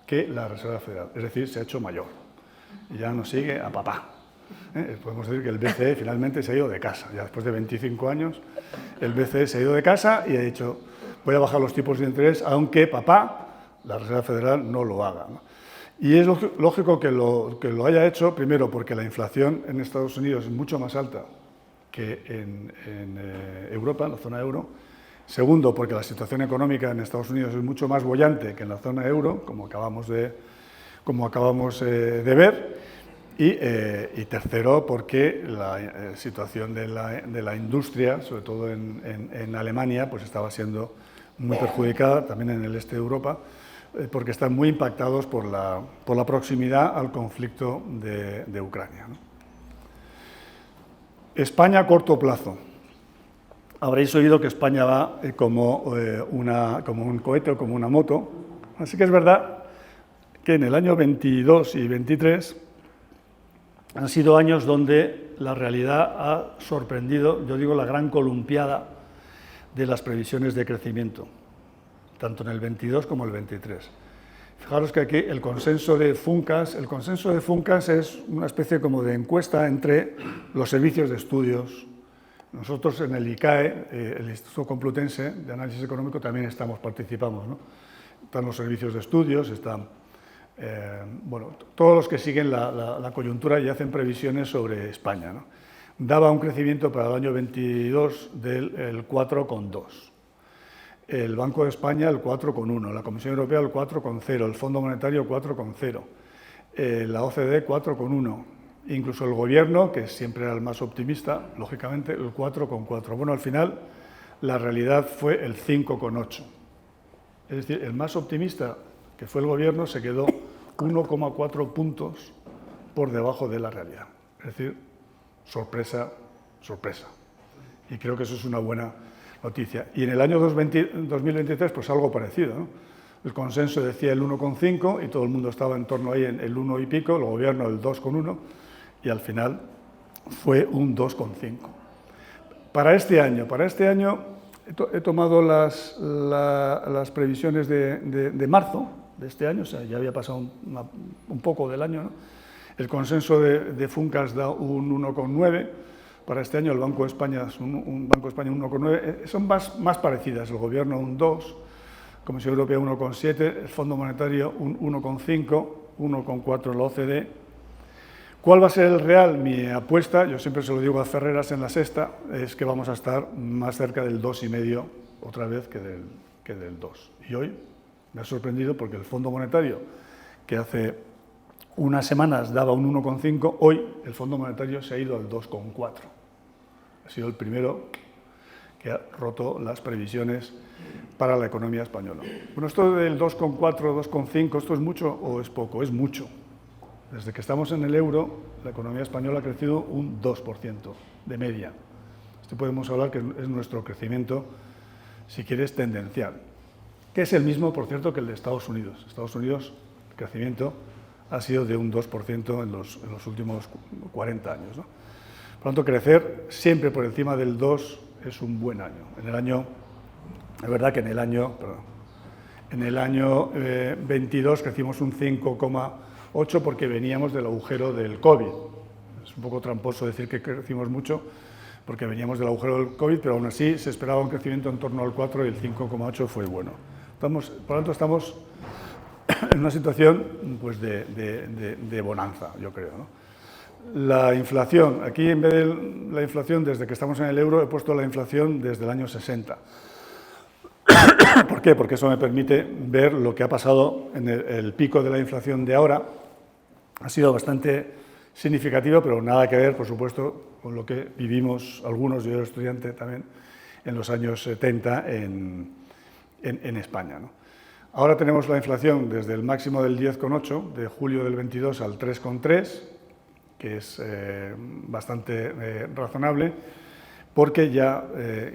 que la Reserva Federal, es decir, se ha hecho mayor. Y ya nos sigue a papá. Podemos decir que el BCE finalmente se ha ido de casa. Ya después de 25 años, el BCE se ha ido de casa y ha dicho, voy a bajar los tipos de interés, aunque papá, la Reserva Federal, no lo haga, ¿no? Y es lógico que lo haya hecho, primero porque la inflación en Estados Unidos es mucho más alta que en Europa, en la zona euro. Segundo, porque la situación económica en Estados Unidos es mucho más boyante que en la zona euro, como acabamos de ver. Y tercero, porque la situación de la industria, sobre todo en Alemania, pues estaba siendo muy perjudicada, también en el este de Europa, porque están muy impactados por la proximidad al conflicto de Ucrania, ¿no? España a corto plazo. Habréis oído que España va como un cohete o como una moto. Así que es verdad que en el año 22 y 23 han sido años donde la realidad ha sorprendido, yo digo, la gran columpiada de las previsiones de crecimiento, tanto en el 22 como el 23. Fijaros que aquí el consenso de Funcas es una especie como de encuesta entre los servicios de estudios. Nosotros en el ICAE, el Instituto Complutense de Análisis Económico, también participamos, ¿no? Están los servicios de estudios, están todos los que siguen la coyuntura y hacen previsiones sobre España, ¿no? Daba un crecimiento para el año 22 del 4,2. El Banco de España el 4,1, la Comisión Europea el 4,0, el Fondo Monetario 4,0, la OCDE 4,1, incluso el Gobierno, que siempre era el más optimista, lógicamente, el 4,4. Bueno, al final la realidad fue el 5,8. Es decir, el más optimista, que fue el Gobierno, se quedó 1,4 puntos por debajo de la realidad. Es decir, sorpresa, sorpresa. Y creo que eso es una buena noticia. Y en el año 2023, pues algo parecido, ¿no? El consenso decía el 1,5 y todo el mundo estaba en torno ahí en el 1 y pico, el Gobierno el 2,1 y al final fue un 2,5. Para este año he tomado las previsiones de marzo de este año, o sea, ya había pasado un poco del año, ¿no? El consenso de Funcas da un 1,9. Para este año el Banco de España es un Banco de España 1,9. Son más parecidas. El Gobierno un 2, Comisión Europea 1,7, el Fondo Monetario un 1,5, 1,4 la OCDE. ¿Cuál va a ser el real? Mi apuesta, yo siempre se lo digo a Ferreras en la sexta, es que vamos a estar más cerca del 2,5 otra vez que del 2. Y hoy me ha sorprendido porque el Fondo Monetario, que hace unas semanas daba un 1,5, hoy el Fondo Monetario se ha ido al 2,4. Ha sido el primero que ha roto las previsiones para la economía española. Bueno, esto del 2,4, 2,5, ¿esto es mucho o es poco? Es mucho. Desde que estamos en el euro, la economía española ha crecido un 2% de media. Esto podemos hablar que es nuestro crecimiento, si quieres, tendencial, que es el mismo, por cierto, que el de Estados Unidos. Estados Unidos, el crecimiento ha sido de un 2% en los últimos 40 años, ¿no? Por lo tanto, crecer siempre por encima del 2 es un buen año. Es verdad que en el año 22 crecimos un 5,8 porque veníamos del agujero del COVID. Es un poco tramposo decir que crecimos mucho porque veníamos del agujero del COVID, pero aún así se esperaba un crecimiento en torno al 4 y el 5,8 fue bueno. Por lo tanto, estamos en una situación pues, de bonanza, yo creo, ¿no? La inflación, aquí en vez de la inflación desde que estamos en el euro, he puesto la inflación desde el año 60. ¿Por qué? Porque eso me permite ver lo que ha pasado en el pico de la inflación de ahora. Ha sido bastante significativo, pero nada que ver, por supuesto, con lo que vivimos algunos, yo era estudiante también, en los años 70 en España, ¿no? Ahora tenemos la inflación desde el máximo del 10,8 de julio del 22 al 3,3, que es bastante razonable, porque ya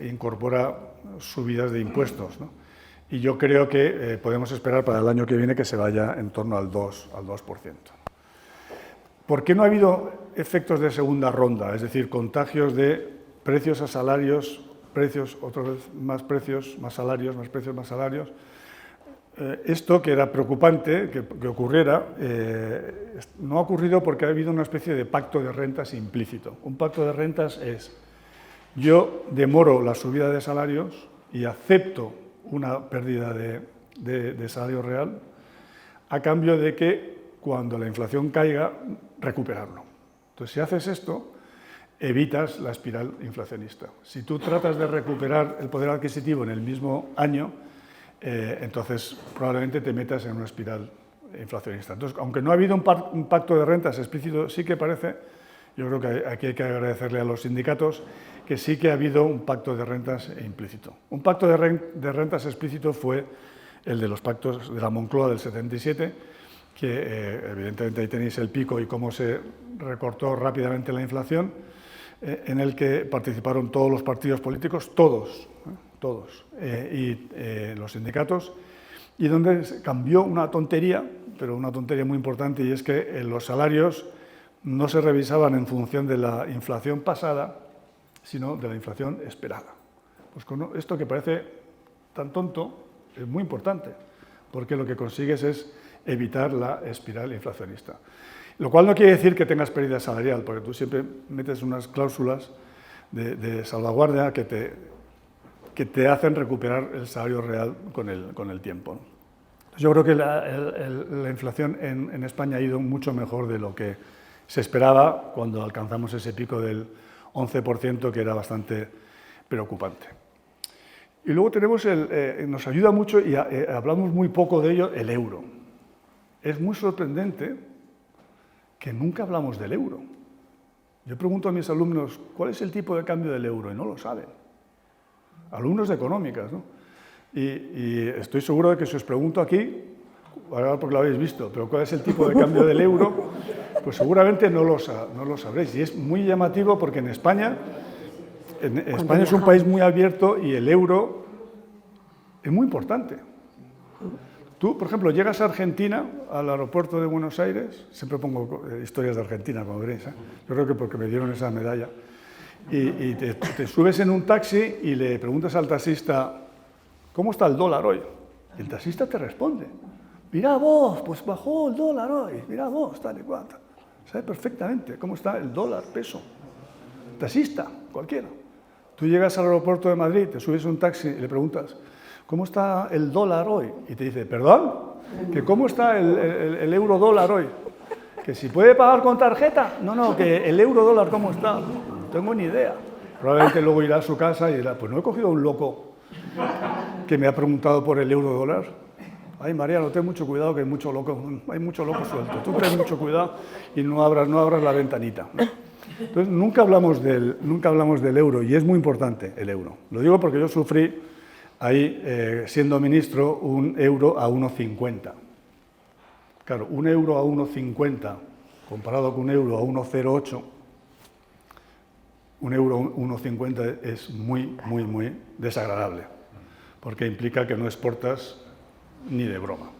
incorpora subidas de impuestos, ¿no? Y yo creo que podemos esperar para el año que viene que se vaya en torno al 2%. ¿Por qué no ha habido efectos de segunda ronda? Es decir, contagios de precios a salarios, precios, otra vez más precios, más salarios, más precios, más salarios. Esto, que era preocupante que ocurriera, no ha ocurrido porque ha habido una especie de pacto de rentas implícito. Un pacto de rentas es: yo demoro la subida de salarios y acepto una pérdida de salario real a cambio de que cuando la inflación caiga, recuperarlo. Entonces, si haces esto, evitas la espiral inflacionista. Si tú tratas de recuperar el poder adquisitivo en el mismo año, entonces probablemente te metas en una espiral inflacionista. Entonces, aunque no ha habido un pacto de rentas explícito, sí que parece, yo creo que aquí hay que agradecerle a los sindicatos, que sí que ha habido un pacto de rentas implícito. Un pacto de rentas explícito fue el de los pactos de la Moncloa del 77, que evidentemente ahí tenéis el pico y cómo se recortó rápidamente la inflación, en el que participaron todos los partidos políticos, todos, y los sindicatos, y donde se cambió una tontería, pero una tontería muy importante, y es que los salarios no se revisaban en función de la inflación pasada, sino de la inflación esperada. Pues con esto, que parece tan tonto, es muy importante, porque lo que consigues es evitar la espiral inflacionista. Lo cual no quiere decir que tengas pérdida salarial, porque tú siempre metes unas cláusulas de salvaguardia que te hacen recuperar el salario real con el tiempo. Yo creo que la inflación en España ha ido mucho mejor de lo que se esperaba cuando alcanzamos ese pico del 11%, que era bastante preocupante. Y luego tenemos, nos ayuda mucho, y hablamos muy poco de ello, el euro. Es muy sorprendente que nunca hablamos del euro. Yo pregunto a mis alumnos, ¿cuál es el tipo de cambio del euro? Y no lo saben. Alumnos de económicas, ¿no? Y estoy seguro de que si os pregunto aquí, ahora porque lo habéis visto, pero ¿cuál es el tipo de cambio del euro? Pues seguramente no lo sabréis. Y es muy llamativo porque en España es un país muy abierto y el euro es muy importante. Tú, por ejemplo, llegas a Argentina, al aeropuerto de Buenos Aires, siempre pongo historias de Argentina, como veréis, yo creo que porque me dieron esa medalla, y te subes en un taxi y le preguntas al taxista, ¿cómo está el dólar hoy? Y el taxista te responde, mira vos, pues bajó el dólar hoy, mira vos, tal y cual. Sabe perfectamente cómo está el dólar, peso. Taxista, cualquiera. Tú llegas al aeropuerto de Madrid, te subes a un taxi y le preguntas, ¿cómo está el dólar hoy? Y te dice, ¿perdón? ¿Que cómo está el euro dólar hoy? ¿Que si puede pagar con tarjeta? No, que el euro dólar, ¿cómo está? No tengo ni idea. Probablemente luego irá a su casa y dirá, pues no he cogido a un loco que me ha preguntado por el euro dólar. Ay, Mariano, ten mucho cuidado, que hay mucho loco suelto. Tú ten mucho cuidado y no abras la ventanita. Entonces, nunca hablamos del euro, y es muy importante el euro. Lo digo porque yo sufrí ahí, siendo ministro, un euro a 1,50. Claro, un euro a 1,50 comparado con un euro a 1,08, un euro a 1,50 es muy desagradable, porque implica que no exportas ni de broma,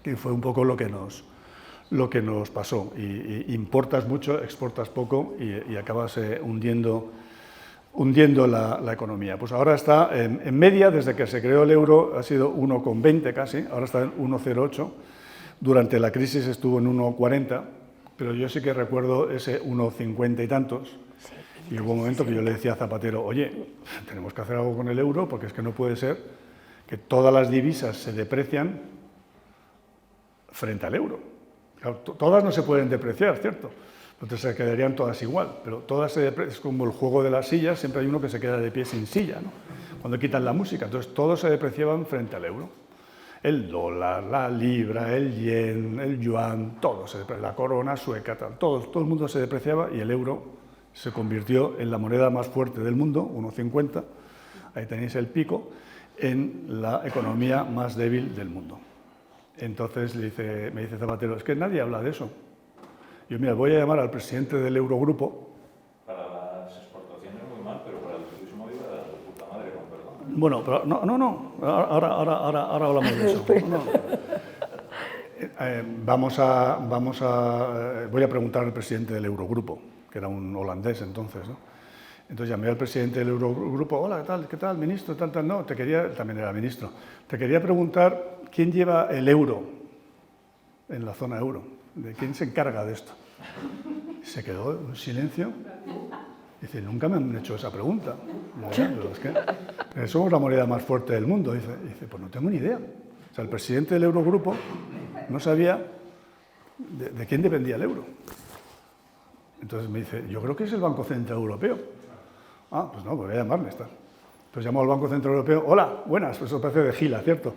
que fue un poco lo que nos pasó. Y importas mucho, exportas poco y acabas hundiendo la economía. Pues ahora está en media, desde que se creó el euro ha sido 1,20 casi, ahora está en 1,08. Durante la crisis estuvo en 1,40, pero yo sí que recuerdo ese 1,50 y tantos. Y hubo un momento que yo le decía a Zapatero, oye, tenemos que hacer algo con el euro porque es que no puede ser que todas las divisas se deprecian frente al euro. Claro, todas no se pueden depreciar, ¿cierto? Entonces se quedarían todas igual, pero todas se deprecian. Es como el juego de las sillas, siempre hay uno que se queda de pie sin silla, ¿no? Cuando quitan la música, entonces todos se depreciaban frente al euro. El dólar, la libra, el yen, el yuan, todo se depreciaba, la corona sueca, todo el mundo se depreciaba y el euro se convirtió en la moneda más fuerte del mundo, 1,50, ahí tenéis el pico, en la economía más débil del mundo. Entonces me dice Zapatero, es que nadie habla de eso. Yo, mira, voy a llamar al presidente del Eurogrupo. Para las exportaciones muy mal, pero para el turismo iba de puta madre, con perdón. Bueno, pero no, ahora hablamos de eso. No. Voy a preguntar al presidente del Eurogrupo, que era un holandés entonces, ¿no? Entonces llamé al presidente del Eurogrupo, hola, ¿qué tal, ministro? No, también era ministro, te quería preguntar quién lleva el euro en la zona euro, de quién se encarga de esto. Se quedó en silencio, dice, nunca me han hecho esa pregunta. Pero es que somos la moneda más fuerte del mundo. Dice, pues no tengo ni idea. O sea, el presidente del Eurogrupo no sabía de quién dependía el euro. Entonces me dice, yo creo que es el Banco Central Europeo. Ah, pues no, voy a llamarle. Pues llamó al Banco Central Europeo. Hola, buenas, pues eso parece de Gila, ¿cierto?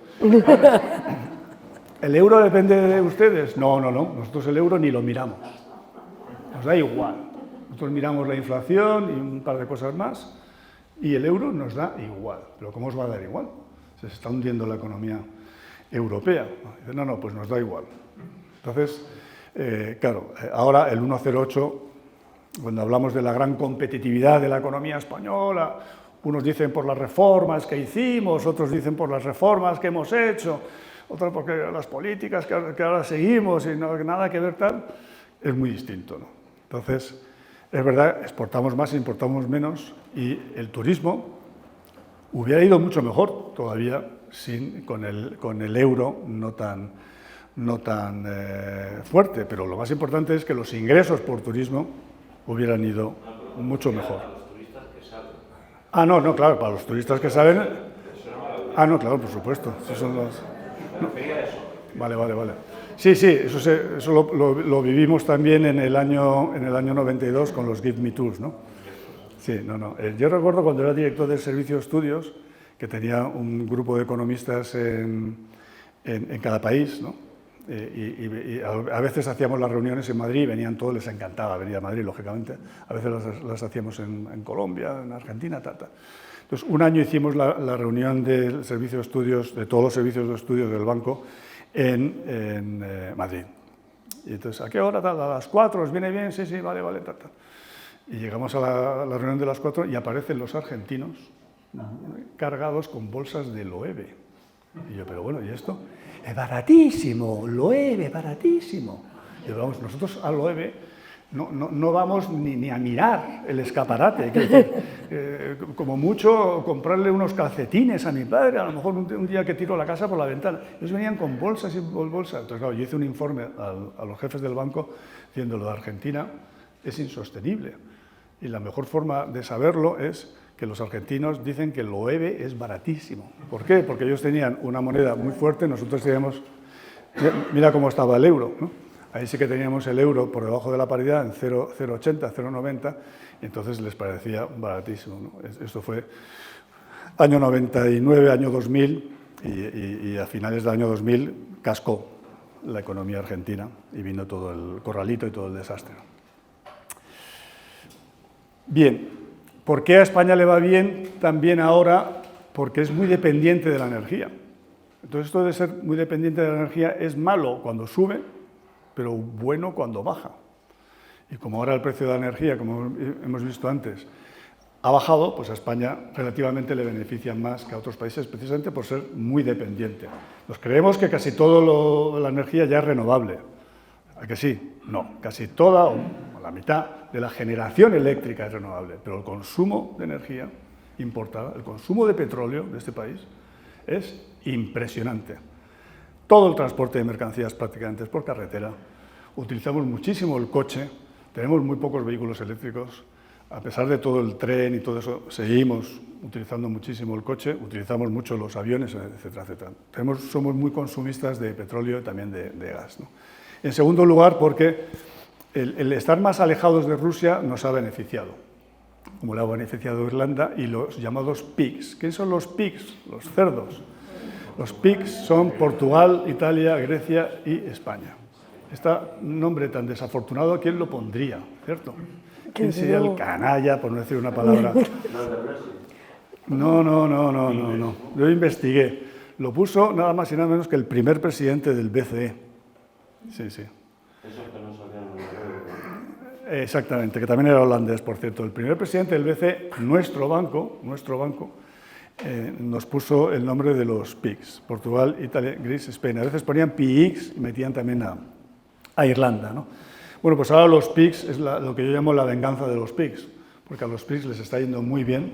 ¿El euro depende de ustedes? No, nosotros el euro ni lo miramos. Nos da igual. Nosotros miramos la inflación y un par de cosas más y el euro nos da igual. ¿Pero cómo os va a dar igual? Se está hundiendo la economía europea. Dice, no, pues nos da igual. Entonces, claro, ahora el 1,08, cuando hablamos de la gran competitividad de la economía española, unos dicen por las reformas que hicimos, otros dicen por las reformas que hemos hecho, otros porque las políticas que ahora seguimos y no nada que ver tal, es muy distinto, ¿no? Entonces, es verdad, exportamos más, importamos menos y el turismo hubiera ido mucho mejor todavía con el euro no tan fuerte, pero lo más importante es que los ingresos por turismo hubieran ido mucho mejor. Para los turistas que saben. Ah, no, claro, para los turistas que saben. Ah, no, claro, por supuesto. Si son los... Me refería a eso. Vale. Sí, eso lo vivimos también en el año 92 con los Give Me Tours, ¿no? Sí, no. Yo recuerdo cuando era director del Servicio de Estudios, que tenía un grupo de economistas en cada país, ¿no? Y a veces hacíamos las reuniones en Madrid, venían todos, les encantaba venir a Madrid, lógicamente. A veces las hacíamos en Colombia, en Argentina, tal. Entonces, un año hicimos la reunión del servicio de estudios, de todos los servicios de estudios del banco, en Madrid. Y entonces, ¿a qué hora? Tal, a las 4, ¿os viene bien? Sí, vale, tal. Y llegamos a la reunión de las 4 y aparecen los argentinos cargados con bolsas de Loewe. Y yo, pero bueno, ¿y esto? Es baratísimo, Loewe, baratísimo. Y yo, vamos, nosotros a Loewe no vamos ni a mirar el escaparate. Como mucho comprarle unos calcetines a mi padre, a lo mejor un día que tiro la casa por la ventana. Ellos venían con bolsas y bolsas. Entonces, claro, yo hice un informe a los jefes del banco diciendo lo de Argentina es insostenible. Y la mejor forma de saberlo es que los argentinos dicen que el Loewe es baratísimo. ¿Por qué? Porque ellos tenían una moneda muy fuerte, nosotros teníamos... Mira cómo estaba el euro, ¿no? Ahí sí que teníamos el euro por debajo de la paridad en 0,80, 0,90, y entonces les parecía baratísimo, ¿no? Esto fue año 99, año 2000, y a finales del año 2000 cascó la economía argentina y vino todo el corralito y todo el desastre. Bien, ¿por qué a España le va bien también ahora? Porque es muy dependiente de la energía. Entonces, esto de ser muy dependiente de la energía es malo cuando sube pero bueno cuando baja. Y como ahora el precio de la energía, como hemos visto antes, ha bajado, pues a España relativamente le beneficia más que a otros países, precisamente por ser muy dependiente. Nos creemos que casi toda la energía ya es renovable. ¿A que sí? No, casi toda, o la mitad de la generación eléctrica es renovable, pero el consumo de energía importada, el consumo de petróleo de este país es impresionante. Todo el transporte de mercancías prácticamente es por carretera. Utilizamos muchísimo el coche, tenemos muy pocos vehículos eléctricos. A pesar de todo el tren y todo eso, seguimos utilizando muchísimo el coche, utilizamos mucho los aviones, etcétera, etcétera. Somos muy consumistas de petróleo y también de gas, ¿no? En segundo lugar, porque el estar más alejados de Rusia nos ha beneficiado, como le ha beneficiado Irlanda y los llamados PIGS. ¿Qué son los PIGS? Los cerdos. Los PIGS son Portugal, Italia, Grecia y España. Este nombre tan desafortunado, ¿quién lo pondría? ¿Cierto? ¿Quién sería el canalla, por no decir una palabra? No. Yo investigué. Lo puso nada más y nada menos que el primer presidente del BCE. Sí. Eso que no sabía. Exactamente, que también era holandés, por cierto. El primer presidente del BCE, nuestro banco, nos puso el nombre de los PIGS. Portugal, Italia, Grecia, España. A veces ponían PIGS y metían también a Irlanda, ¿no? Bueno, pues ahora los PIGS es lo que yo llamo la venganza de los PIGS, porque a los PIGS les está yendo muy bien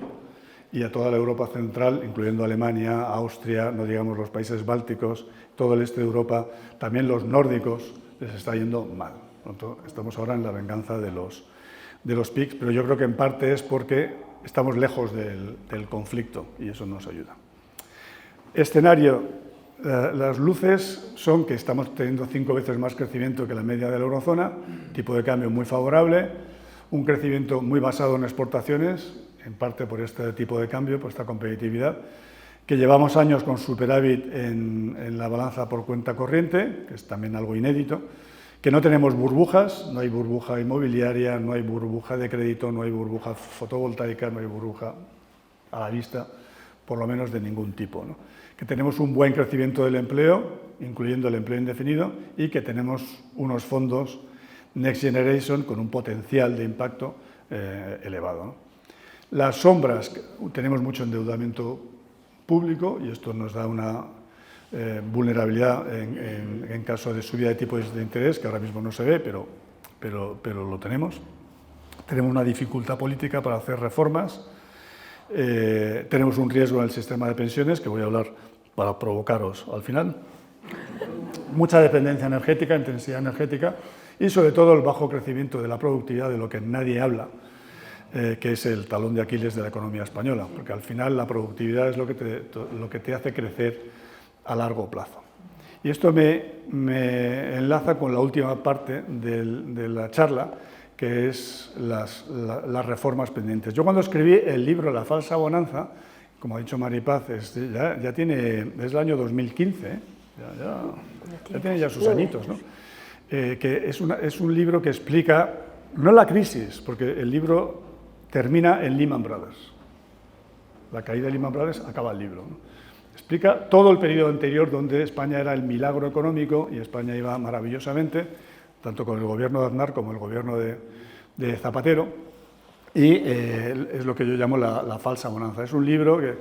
y a toda la Europa central, incluyendo Alemania, Austria, no digamos los países bálticos, todo el este de Europa, también los nórdicos, les está yendo mal. Estamos ahora en la venganza de los PIGS, pero yo creo que en parte es porque estamos lejos del conflicto y eso nos ayuda. Escenario. Las luces son que estamos teniendo 5 veces más crecimiento que la media de la eurozona, tipo de cambio muy favorable, un crecimiento muy basado en exportaciones, en parte por este tipo de cambio, por esta competitividad, que llevamos años con superávit en la balanza por cuenta corriente, que es también algo inédito, que no tenemos burbujas, no hay burbuja inmobiliaria, no hay burbuja de crédito, no hay burbuja fotovoltaica, no hay burbuja a la vista, por lo menos de ningún tipo, ¿no? Que tenemos un buen crecimiento del empleo, incluyendo el empleo indefinido, y que tenemos unos fondos Next Generation con un potencial de impacto elevado, ¿no? Las sombras, tenemos mucho endeudamiento público y esto nos da una vulnerabilidad en caso de subida de tipos de interés, que ahora mismo no se ve, pero lo tenemos. Tenemos una dificultad política para hacer reformas. Tenemos un riesgo en el sistema de pensiones, que voy a hablar para provocaros al final. Mucha dependencia energética, intensidad energética y sobre todo el bajo crecimiento de la productividad, de lo que nadie habla, que es el talón de Aquiles de la economía española, porque al final la productividad es lo que te hace crecer a largo plazo. Y esto me enlaza con la última parte de la charla, que es las reformas pendientes. Yo cuando escribí el libro La falsa bonanza, como ha dicho Maripaz, ya tiene, es el año 2015, ya tiene ya sus añitos, ¿no? Que es un libro que explica, no la crisis, porque el libro termina en Lehman Brothers. La caída de Lehman Brothers acaba el libro, ¿no? Explica todo el periodo anterior donde España era el milagro económico y España iba maravillosamente, tanto con el gobierno de Aznar como el gobierno de Zapatero, y es lo que yo llamo la falsa bonanza. Es un libro que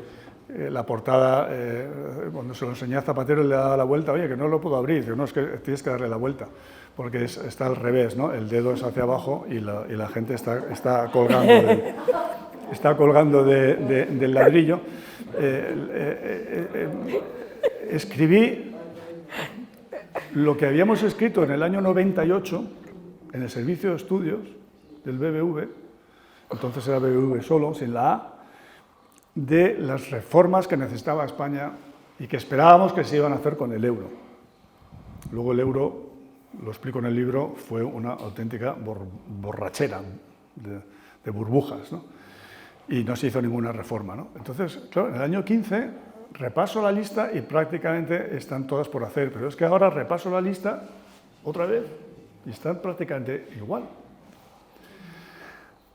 la portada, cuando se lo enseñé a Zapatero, le daba la vuelta, oye, que no lo puedo abrir. Digo, no, es que tienes que darle la vuelta, porque está al revés, ¿no? El dedo es hacia abajo y la gente está colgando del ladrillo. Escribí lo que habíamos escrito en el año 98 en el servicio de estudios del BBV, entonces era BBV solo, sin la A, de las reformas que necesitaba España y que esperábamos que se iban a hacer con el euro. Luego el euro, lo explico en el libro, fue una auténtica borrachera de burbujas, ¿no? Y no se hizo ninguna reforma, ¿no? Entonces, claro, en el año 15 repaso la lista y prácticamente están todas por hacer, pero es que ahora repaso la lista otra vez y están prácticamente igual.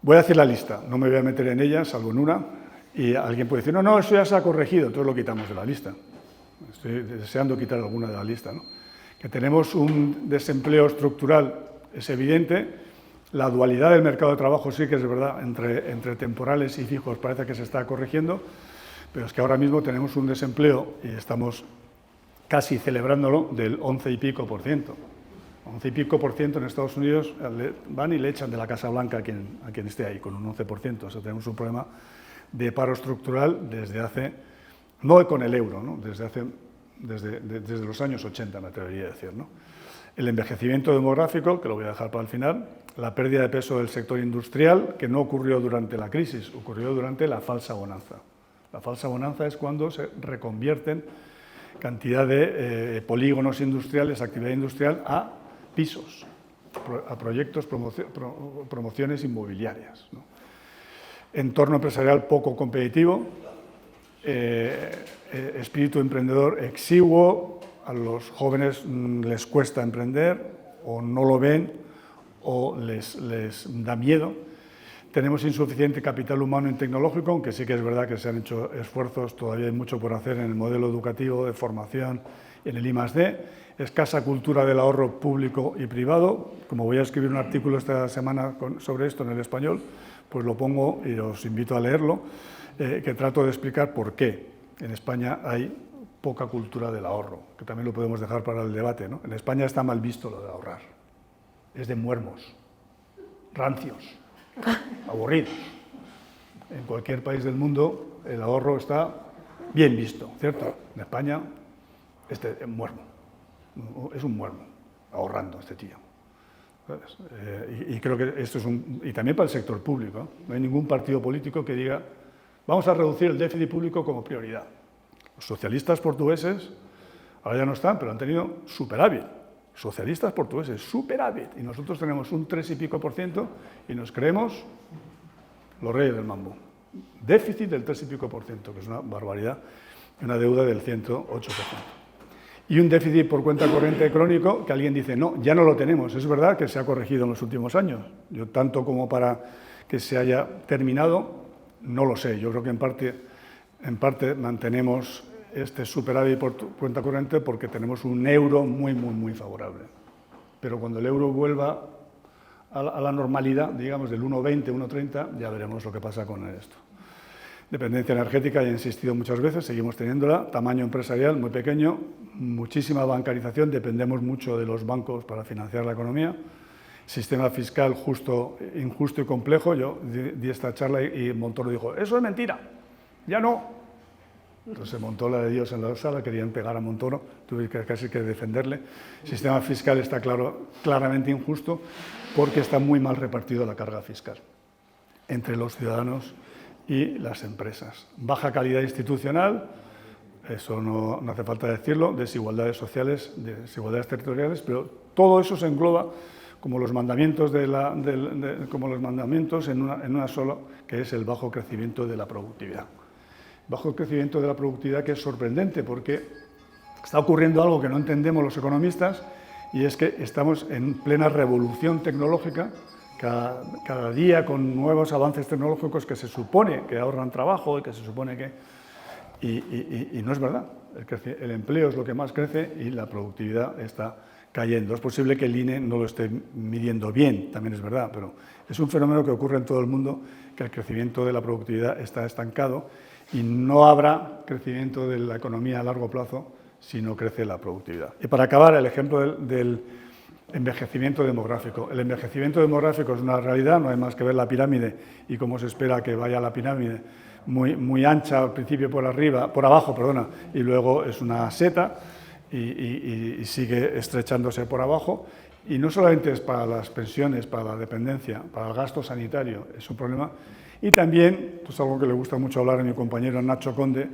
Voy a decir la lista, no me voy a meter en ella, salvo en una, y alguien puede decir, no, eso ya se ha corregido, entonces lo quitamos de la lista. Estoy deseando quitar alguna de la lista, ¿no? Que tenemos un desempleo estructural es evidente. La dualidad del mercado de trabajo sí que es verdad, entre temporales y fijos parece que se está corrigiendo, pero es que ahora mismo tenemos un desempleo, y estamos casi celebrándolo, del 11 y pico por ciento. 11 y pico por ciento en Estados Unidos van y le echan de la Casa Blanca a quien esté ahí, con un 11%. O sea, tenemos un problema de paro estructural desde hace, no con el euro, ¿no? desde los años 80, me atrevería a decir, ¿no? El envejecimiento demográfico, que lo voy a dejar para el final, la pérdida de peso del sector industrial, que no ocurrió durante la crisis, ocurrió durante la falsa bonanza. La falsa bonanza es cuando se reconvierten cantidad de polígonos industriales, actividad industrial, a pisos, a proyectos, promociones inmobiliarias, ¿no? Entorno empresarial poco competitivo, espíritu emprendedor exiguo. A los jóvenes les cuesta emprender, o no lo ven, o les da miedo. Tenemos insuficiente capital humano y tecnológico, aunque sí que es verdad que se han hecho esfuerzos, todavía hay mucho por hacer en el modelo educativo, de formación, en el I+D. Escasa cultura del ahorro público y privado. Como voy a escribir un artículo esta semana sobre esto en El Español, pues lo pongo y os invito a leerlo, que trato de explicar por qué en España hay poca cultura del ahorro, que también lo podemos dejar para el debate, ¿no? En España está mal visto lo de ahorrar. Es de muermos, rancios, aburridos. En cualquier país del mundo el ahorro está bien visto, ¿cierto? En España es muermo, es un muermo, ahorrando este tío. Y creo que esto es y también para el sector público, ¿no? No hay ningún partido político que diga vamos a reducir el déficit público como prioridad. Los socialistas portugueses, ahora ya no están, pero han tenido superávit. Socialistas portugueses, superávit. Y nosotros tenemos un 3 y pico por ciento y nos creemos los reyes del mambo. Déficit del 3 y pico por ciento, que es una barbaridad, y una deuda del 108%. Y un déficit por cuenta corriente crónico que alguien dice, no, ya no lo tenemos. Es verdad que se ha corregido en los últimos años. Yo tanto como para que se haya terminado, no lo sé. Yo creo que en parte mantenemos este superávit por cuenta corriente porque tenemos un euro muy favorable. Pero cuando el euro vuelva a la normalidad, digamos del 1,20, 1,30, ya veremos lo que pasa con esto. Dependencia energética, ya he insistido muchas veces, seguimos teniéndola. Tamaño empresarial muy pequeño, muchísima bancarización, dependemos mucho de los bancos para financiar la economía. Sistema fiscal injusto y complejo. Yo di esta charla y Montoro dijo, eso es mentira, ya no. Entonces se montó la de Dios en la sala, querían pegar a Montoro, tuve casi que defenderle. El sistema fiscal está claramente injusto porque está muy mal repartido la carga fiscal entre los ciudadanos y las empresas. Baja calidad institucional, eso no hace falta decirlo, desigualdades sociales, desigualdades territoriales, pero todo eso se engloba como los mandamientos, en una sola, que es el bajo crecimiento de la productividad. Bajo crecimiento de la productividad que es sorprendente porque está ocurriendo algo que no entendemos los economistas y es que estamos en plena revolución tecnológica, cada día con nuevos avances tecnológicos que se supone que ahorran trabajo y que se supone que... Y no es verdad. El empleo es lo que más crece y la productividad está cayendo. Es posible que el INE no lo esté midiendo bien, también es verdad, pero es un fenómeno que ocurre en todo el mundo, que el crecimiento de la productividad está estancado y no habrá crecimiento de la economía a largo plazo si no crece la productividad. Y para acabar, el ejemplo del envejecimiento demográfico. El envejecimiento demográfico es una realidad, no hay más que ver la pirámide y cómo se espera que vaya la pirámide muy ancha al principio por abajo, y luego es una seta y sigue estrechándose por abajo. Y no solamente es para las pensiones, para la dependencia, para el gasto sanitario, es un problema. Y también, pues algo que le gusta mucho hablar a mi compañero Nacho Conde,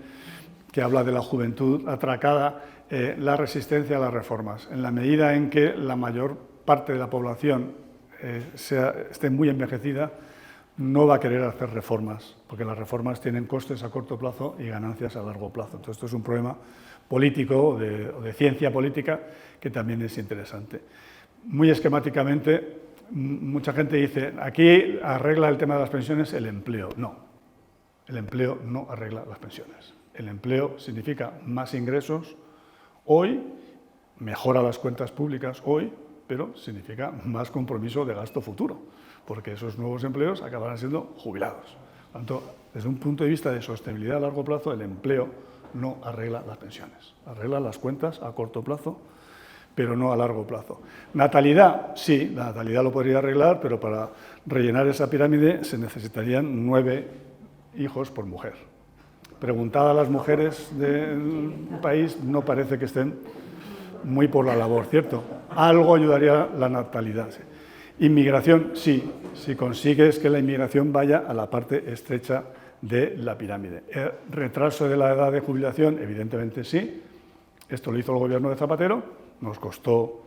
que habla de la juventud atracada, la resistencia a las reformas. En la medida en que la mayor parte de la población esté muy envejecida, no va a querer hacer reformas, porque las reformas tienen costes a corto plazo y ganancias a largo plazo. Entonces, esto es un problema político o de ciencia política que también es interesante. Muy esquemáticamente, mucha gente dice, aquí arregla el tema de las pensiones el empleo. No, el empleo no arregla las pensiones. El empleo significa más ingresos hoy, mejora las cuentas públicas hoy, pero significa más compromiso de gasto futuro, porque esos nuevos empleos acabarán siendo jubilados. Por tanto, desde un punto de vista de sostenibilidad a largo plazo, el empleo no arregla las pensiones, arregla las cuentas a corto plazo, pero no a largo plazo. Natalidad, sí, la natalidad lo podría arreglar, pero para rellenar esa pirámide se necesitarían 9 hijos por mujer. Preguntada a las mujeres del país, no parece que estén muy por la labor, ¿cierto? Algo ayudaría la natalidad. Sí. Inmigración, sí, si consigues que la inmigración vaya a la parte estrecha de la pirámide. El retraso de la edad de jubilación, evidentemente sí. Esto lo hizo el gobierno de Zapatero, nos costó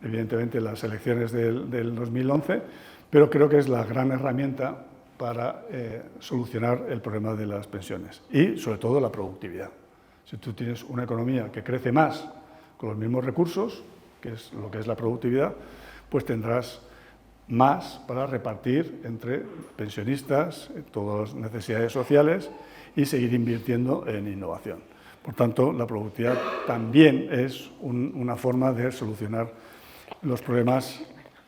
evidentemente las elecciones del 2011, pero creo que es la gran herramienta para solucionar el problema de las pensiones y, sobre todo, la productividad. Si tú tienes una economía que crece más con los mismos recursos, que es lo que es la productividad, pues tendrás más para repartir entre pensionistas, todas las necesidades sociales y seguir invirtiendo en innovación. Por tanto, la productividad también es una forma de solucionar los problemas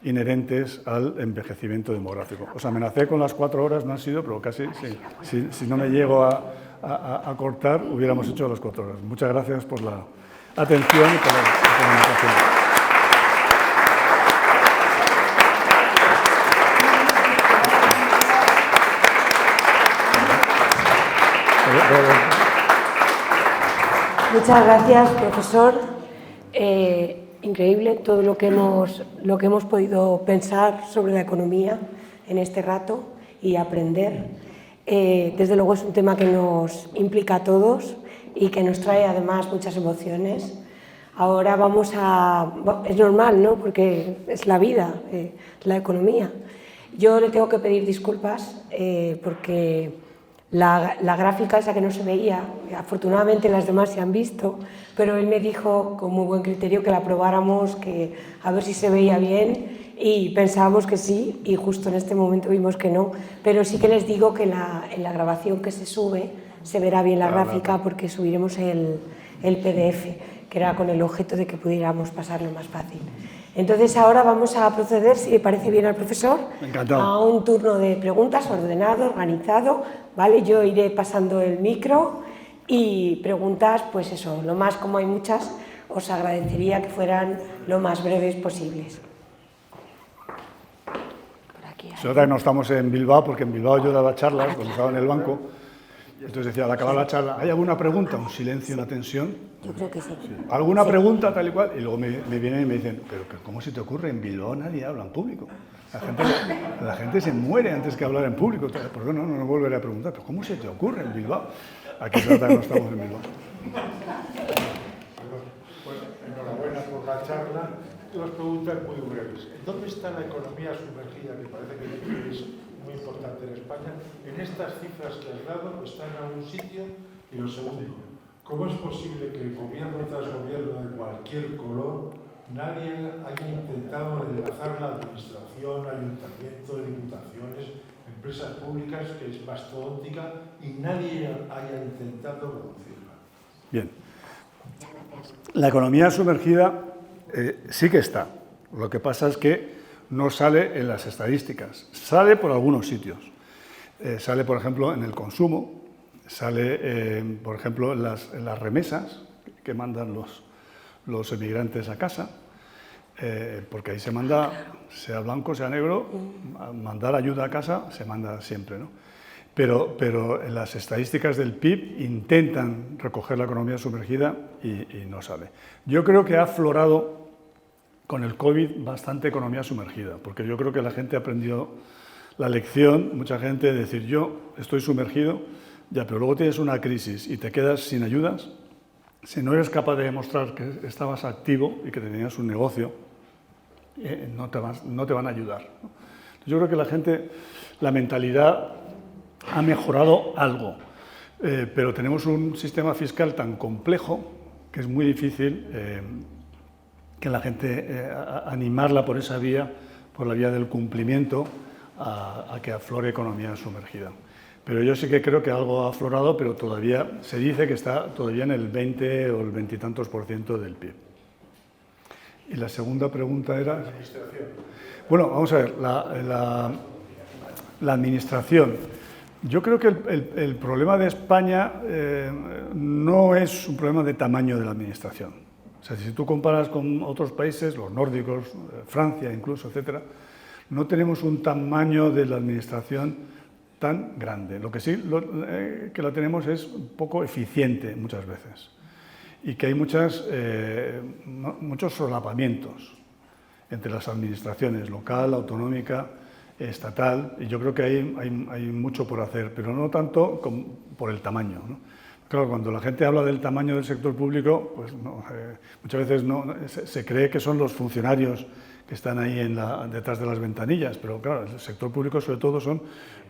inherentes al envejecimiento demográfico. Os amenacé con las 4 horas, no han sido, pero casi, sí. Si no me llego a cortar, hubiéramos hecho las 4 horas. Muchas gracias por la atención y por la comunicación. Muchas gracias, profesor. Increíble todo lo que hemos podido pensar sobre la economía en este rato y aprender. Desde luego es un tema que nos implica a todos y que nos trae además muchas emociones. Ahora es normal, ¿no? Porque es la vida, la economía. Yo le tengo que pedir disculpas porque la gráfica esa que no se veía, afortunadamente las demás se han visto, pero él me dijo con muy buen criterio que la probáramos, que a ver si se veía bien, y pensábamos que sí, y justo en este momento vimos que no, pero sí que les digo que en la grabación que se sube se verá bien la gráfica porque subiremos el PDF, que era con el objeto de que pudiéramos pasarlo más fácil. Entonces ahora vamos a proceder, si le parece bien al profesor, a un turno de preguntas ordenado, organizado, ¿vale? Yo iré pasando el micro y preguntas, pues eso, lo más, como hay muchas, os agradecería que fueran lo más breves posibles. Por aquí hay... Ahora no estamos en Bilbao, porque en Bilbao yo daba charlas cuando estaba en el banco. Entonces decía, al acabar la charla, ¿hay alguna pregunta? Un silencio, una tensión. Yo creo que sí. ¿Alguna pregunta tal y cual? Y luego me vienen y me dicen, pero ¿cómo se te ocurre? En Bilbao nadie habla en público. La gente se muere antes que hablar en público. ¿Por qué no volveré a preguntar? ¿Pero cómo se te ocurre en Bilbao? Aquí se trata que no estamos en Bilbao. Pues enhorabuena por la charla. Dos preguntas muy breves. ¿Dónde está la economía sumergida, que parece que es muy importante en España? En estas cifras que has dado, ¿está en algún sitio? Y lo segundo, ¿cómo es posible que gobierno tras gobierno de cualquier color nadie haya intentado enlazar la administración, ayuntamiento, diputaciones, empresas públicas, que es mastodóntica, y nadie haya intentado reducirla? Bien. La economía sumergida sí que está. Lo que pasa es que no sale en las estadísticas. Sale por algunos sitios. Sale, por ejemplo, en el consumo. Sale, por ejemplo, en las remesas que mandan los emigrantes a casa. Porque ahí se manda, sea blanco, sea negro, mandar ayuda a casa se manda siempre, ¿no? Pero en las estadísticas del PIB intentan recoger la economía sumergida y no sale. Yo creo que ha aflorado con el COVID bastante economía sumergida, porque yo creo que la gente ha aprendido la lección, mucha gente, de decir, yo estoy sumergido, ya, pero luego tienes una crisis y te quedas sin ayudas. Si no eres capaz de demostrar que estabas activo y que tenías un negocio, no te van a ayudar, ¿no? Yo creo que la gente, la mentalidad ha mejorado algo, pero tenemos un sistema fiscal tan complejo que es muy difícil que la gente animarla por esa vía, por la vía del cumplimiento, a que aflore economía sumergida. Pero yo sí que creo que algo ha aflorado, pero todavía se dice que está todavía en el 20 o el 20 y tantos % del PIB. Y la segunda pregunta era... Administración. Bueno, vamos a ver, la administración. Yo creo que el problema de España no es un problema de tamaño de la administración. O sea, si tú comparas con otros países, los nórdicos, Francia incluso, etcétera, no tenemos un tamaño de la administración tan grande. Lo que sí que la tenemos es un poco eficiente muchas veces y que hay muchos solapamientos entre las administraciones local, autonómica, estatal, y yo creo que hay mucho por hacer, pero no tanto por el tamaño, ¿no? Claro, cuando la gente habla del tamaño del sector público, pues no, muchas veces se cree que son los funcionarios que están ahí detrás de las ventanillas, pero claro, el sector público sobre todo son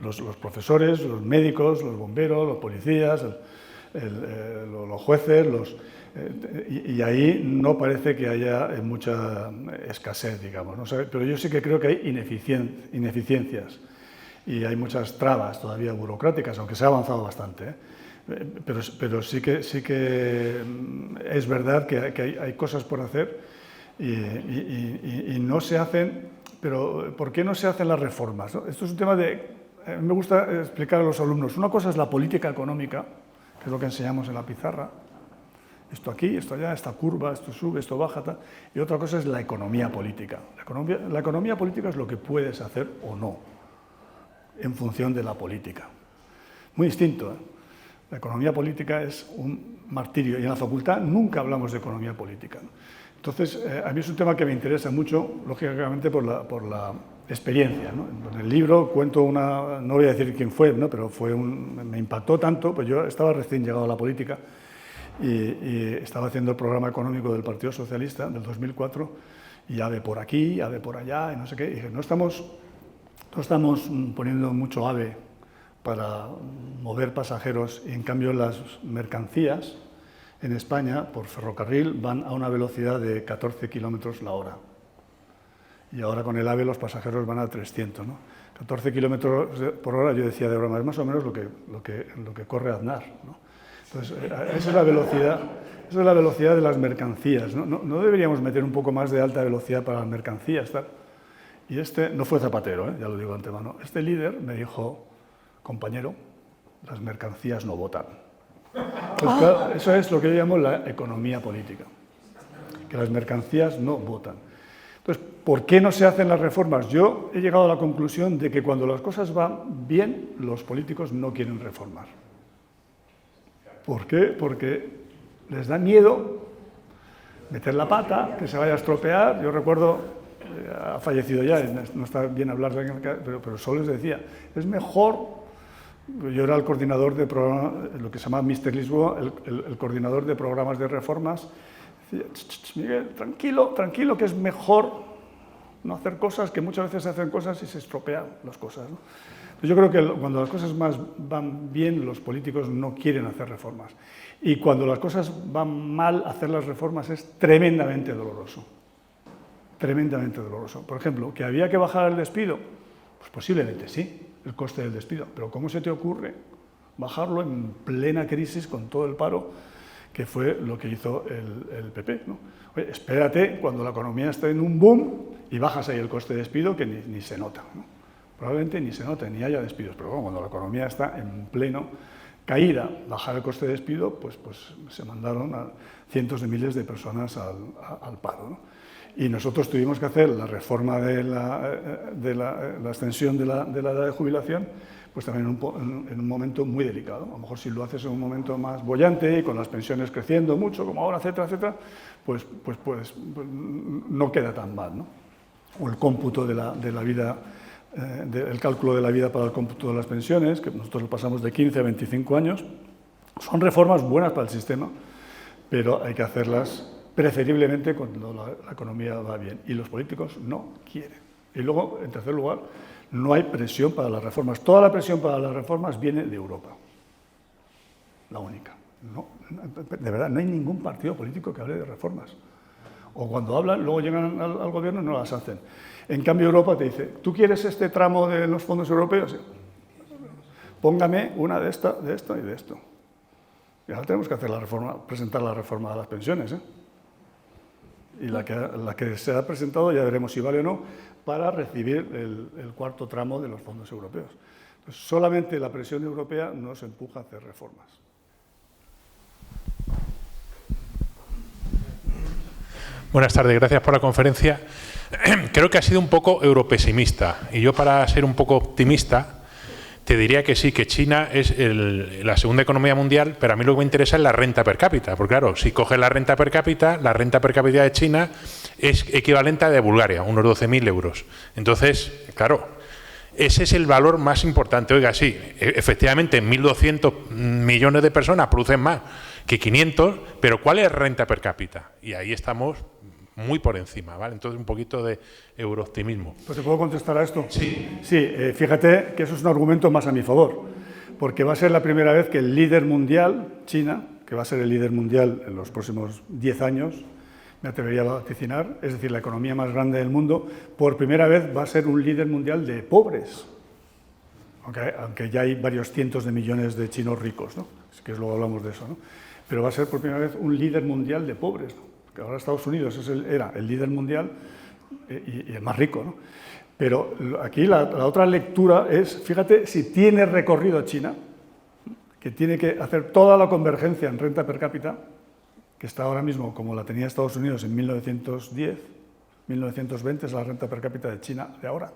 los profesores, los médicos, los bomberos, los policías, los jueces, y ahí no parece que haya mucha escasez, digamos, ¿no? Pero yo sí que creo que hay ineficiencias y hay muchas trabas todavía burocráticas, aunque se ha avanzado bastante, ¿eh? Pero sí que es verdad que hay cosas por hacer y no se hacen. Pero ¿por qué no se hacen las reformas, ¿no? Esto es un tema me gusta explicar a los alumnos. Una cosa es la política económica, que es lo que enseñamos en la pizarra. Esto aquí, esto allá, esta curva, esto sube, esto baja, tal. Y otra cosa es la economía política. La economía política es lo que puedes hacer o no en función de la política. Muy distinto, ¿eh? La economía política es un martirio y en la facultad nunca hablamos de economía política, ¿no? Entonces, a mí es un tema que me interesa mucho, lógicamente, por la experiencia, ¿no? En el libro cuento no voy a decir quién fue, ¿no? Pero me impactó tanto, pues yo estaba recién llegado a la política y estaba haciendo el programa económico del Partido Socialista del 2004 y AVE por aquí, AVE por allá, y no sé qué. Y dije, no estamos poniendo mucho AVE para mover pasajeros y en cambio las mercancías en España por ferrocarril van a una velocidad de 14 kilómetros la hora. Y ahora con el AVE los pasajeros van a 300, ¿no? 14 kilómetros por hora, yo decía de broma, es más o menos lo que corre Aznar, ¿no? Entonces, esa es la velocidad de las mercancías, ¿no? No deberíamos meter un poco más de alta velocidad para las mercancías, tal. Y no fue Zapatero, ya lo digo de antemano. Este líder me dijo, compañero, las mercancías no votan. Pues claro, eso es lo que yo llamo la economía política, que las mercancías no votan. Entonces, ¿por qué no se hacen las reformas? Yo he llegado a la conclusión de que cuando las cosas van bien, los políticos no quieren reformar. ¿Por qué? Porque les da miedo meter la pata, que se vaya a estropear. Yo recuerdo, ha fallecido ya, no está bien hablar de él, pero solo les decía, es mejor. Yo era el coordinador de programas, lo que se llama Mister Lisboa, el coordinador de programas de reformas. Decía, Miguel, tranquilo, que es mejor no hacer cosas, que muchas veces se hacen cosas y se estropean las cosas, ¿no? Pues yo creo que cuando las cosas más van bien, los políticos no quieren hacer reformas. Y cuando las cosas van mal, hacer las reformas es tremendamente doloroso. Tremendamente doloroso. Por ejemplo, ¿que había que bajar el despido? Pues posiblemente sí, el coste del despido. Pero ¿cómo se te ocurre bajarlo en plena crisis con todo el paro, que fue lo que hizo el PP, ¿no? Oye, espérate cuando la economía esté en un boom y bajas ahí el coste de despido que ni se nota, ¿no? Probablemente ni se note, ni haya despidos, pero bueno, cuando la economía está en pleno caída, bajar el coste de despido, pues se mandaron a cientos de miles de personas al paro, ¿no? Y nosotros tuvimos que hacer la reforma de la extensión de la edad de jubilación, pues también en un momento muy delicado. A lo mejor si lo haces en un momento más boyante y con las pensiones creciendo mucho, como ahora, etcétera, etcétera, pues no queda tan mal, ¿no? O el cómputo de la vida, el cálculo de la vida para el cómputo de las pensiones, que nosotros lo pasamos de 15 a 25 años, son reformas buenas para el sistema, pero hay que hacerlas preferiblemente cuando la economía va bien, y los políticos no quieren. Y luego, en tercer lugar, no hay presión para las reformas. Toda la presión para las reformas viene de Europa, la única. No, de verdad, no hay ningún partido político que hable de reformas. O cuando hablan, luego llegan al gobierno y no las hacen. En cambio, Europa te dice, ¿tú quieres este tramo de los fondos europeos? Póngame una de esto y de esto. Y ahora tenemos que hacer la reforma, presentar la reforma de las pensiones, ¿eh? y la que se ha presentado, ya veremos si vale o no, para recibir el cuarto tramo de los fondos europeos. Entonces, solamente la presión europea nos empuja a hacer reformas. Buenas tardes, gracias por la conferencia. Creo que ha sido un poco europesimista, y yo, para ser un poco optimista, te diría que sí, que China es la segunda economía mundial, pero a mí lo que me interesa es la renta per cápita, porque claro, si coges la renta per cápita de China es equivalente a de Bulgaria, unos 12.000 euros. Entonces, claro, ese es el valor más importante. Oiga, sí, efectivamente 1.200 millones de personas producen más que 500, pero ¿cuál es renta per cápita? Y ahí estamos muy por encima, ¿vale? Entonces, un poquito de eurooptimismo. Pues, ¿te puedo contestar a esto? Sí. Sí, fíjate que eso es un argumento más a mi favor, porque va a ser la primera vez que el líder mundial, China, que va a ser el líder mundial en los próximos 10 años, me atrevería a vaticinar, es decir, la economía más grande del mundo, por primera vez va a ser un líder mundial de pobres, aunque ya hay varios cientos de millones de chinos ricos, ¿no? Es que luego hablamos de eso, ¿no? Pero va a ser por primera vez un líder mundial de pobres, ¿no? Que ahora Estados Unidos era el líder mundial y el más rico, ¿no? Pero aquí la otra lectura es, fíjate, si tiene recorrido China, que tiene que hacer toda la convergencia en renta per cápita, que está ahora mismo como la tenía Estados Unidos en 1910, 1920 es la renta per cápita de China de ahora.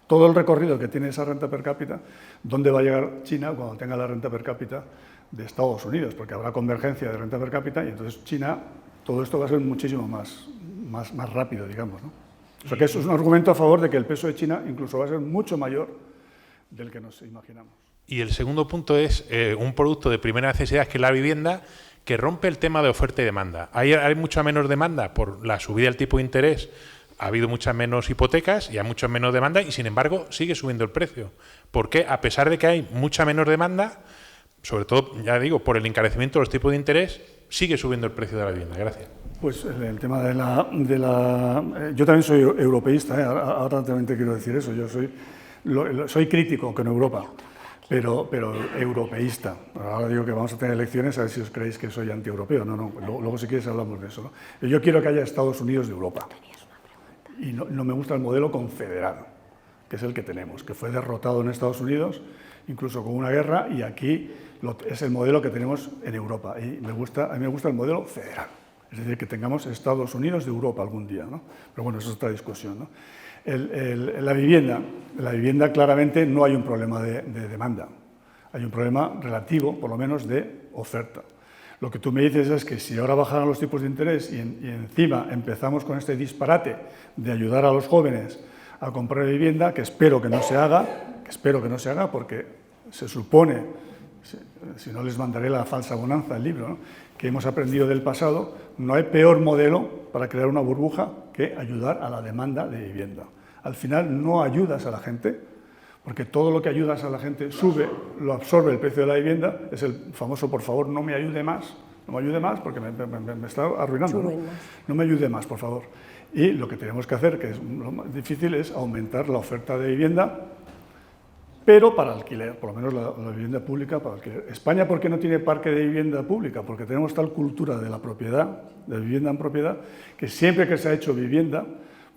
Todo el recorrido que tiene esa renta per cápita, ¿dónde va a llegar China cuando tenga la renta per cápita de Estados Unidos? Porque habrá convergencia de renta per cápita y entonces China, todo esto va a ser muchísimo más rápido, digamos, ¿no? O sea que eso es un argumento a favor de que el peso de China incluso va a ser mucho mayor del que nos imaginamos. Y el segundo punto es un producto de primera necesidad, que es la vivienda, que rompe el tema de oferta y demanda. Hay mucha menos demanda por la subida del tipo de interés, ha habido muchas menos hipotecas y hay mucha menos demanda, y sin embargo sigue subiendo el precio. ¿Por qué? A pesar de que hay mucha menos demanda, sobre todo, ya digo, por el encarecimiento de los tipos de interés, sigue subiendo el precio de la vivienda. Gracias. Pues el tema de la yo también soy europeísta, ahora también te quiero decir eso, yo soy crítico con Europa, pero europeísta. Ahora digo que vamos a tener elecciones, a ver si os creéis que soy anti-europeo. No, luego si quieres hablamos de eso, ¿no? Yo quiero que haya Estados Unidos de Europa. Y no me gusta el modelo confederado, que es el que tenemos, que fue derrotado en Estados Unidos, incluso con una guerra, y aquí es el modelo que tenemos en Europa. Y a mí me gusta el modelo federal, es decir, que tengamos Estados Unidos de Europa algún día, ¿no? Pero bueno, eso es otra discusión, ¿no? La vivienda claramente no hay un problema de demanda, hay un problema relativo, por lo menos, de oferta. Lo que tú me dices es que si ahora bajaran los tipos de interés y encima empezamos con este disparate de ayudar a los jóvenes a comprar vivienda, que espero que no se haga, porque se supone, si no les mandaré la falsa bonanza, el libro, ¿no?, que hemos aprendido del pasado, no hay peor modelo para crear una burbuja que ayudar a la demanda de vivienda. Al final no ayudas a la gente, porque todo lo que ayudas a la gente lo absorbe el precio de la vivienda, es el famoso por favor no me ayude más porque me está arruinando, ¿no? No me ayude más, por favor. Y lo que tenemos que hacer, que es lo más difícil, es aumentar la oferta de vivienda, pero para alquiler, por lo menos la vivienda pública para alquiler. España, ¿por qué no tiene parque de vivienda pública? Porque tenemos tal cultura de la propiedad, de vivienda en propiedad, que siempre que se ha hecho vivienda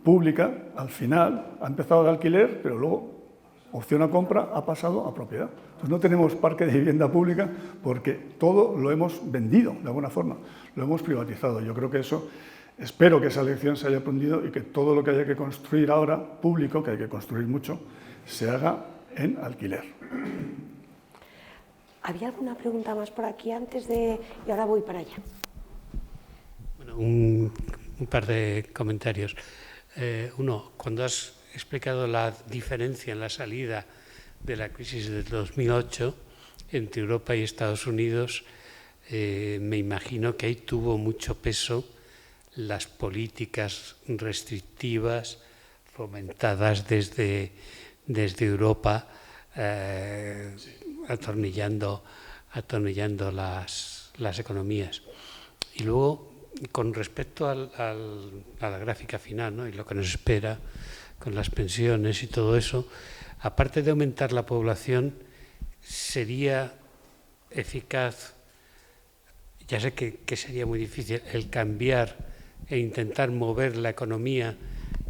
pública, al final ha empezado de alquiler, pero luego opción a compra ha pasado a propiedad. Entonces no tenemos parque de vivienda pública porque todo lo hemos vendido, de alguna forma, lo hemos privatizado. Yo creo que eso, espero que esa lección se haya aprendido y que todo lo que haya que construir ahora, público, que hay que construir mucho, se haga en alquiler. ¿Había alguna pregunta más por aquí antes de...? Y ahora voy para allá. Bueno, un par de comentarios. Uno, cuando has explicado la diferencia en la salida de la crisis del 2008 entre Europa y Estados Unidos, me imagino que ahí tuvo mucho peso las políticas restrictivas fomentadas desde Europa, atornillando las economías. Y luego, con respecto a la gráfica final, ¿no?, y lo que nos espera con las pensiones y todo eso, aparte de aumentar la población, sería eficaz, ya sé que sería muy difícil, el cambiar e intentar mover la economía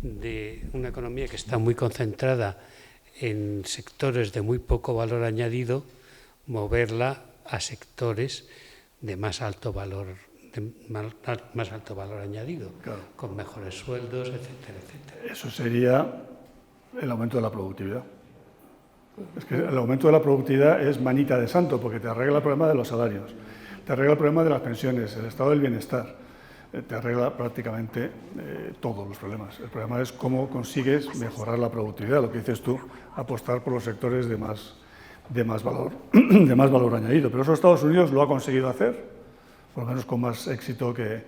de una economía que está muy concentrada en sectores de muy poco valor añadido, moverla a sectores de más alto valor añadido, claro, con mejores sueldos, etcétera, etcétera. Eso sería el aumento de la productividad. Es que el aumento de la productividad es manita de santo, porque te arregla el problema de los salarios, te arregla el problema de las pensiones, el estado del bienestar, te arregla prácticamente todos los problemas. El problema es cómo consigues mejorar la productividad, lo que dices tú, apostar por los sectores de más valor, de más valor añadido. Pero eso Estados Unidos lo ha conseguido hacer, por lo menos con más éxito que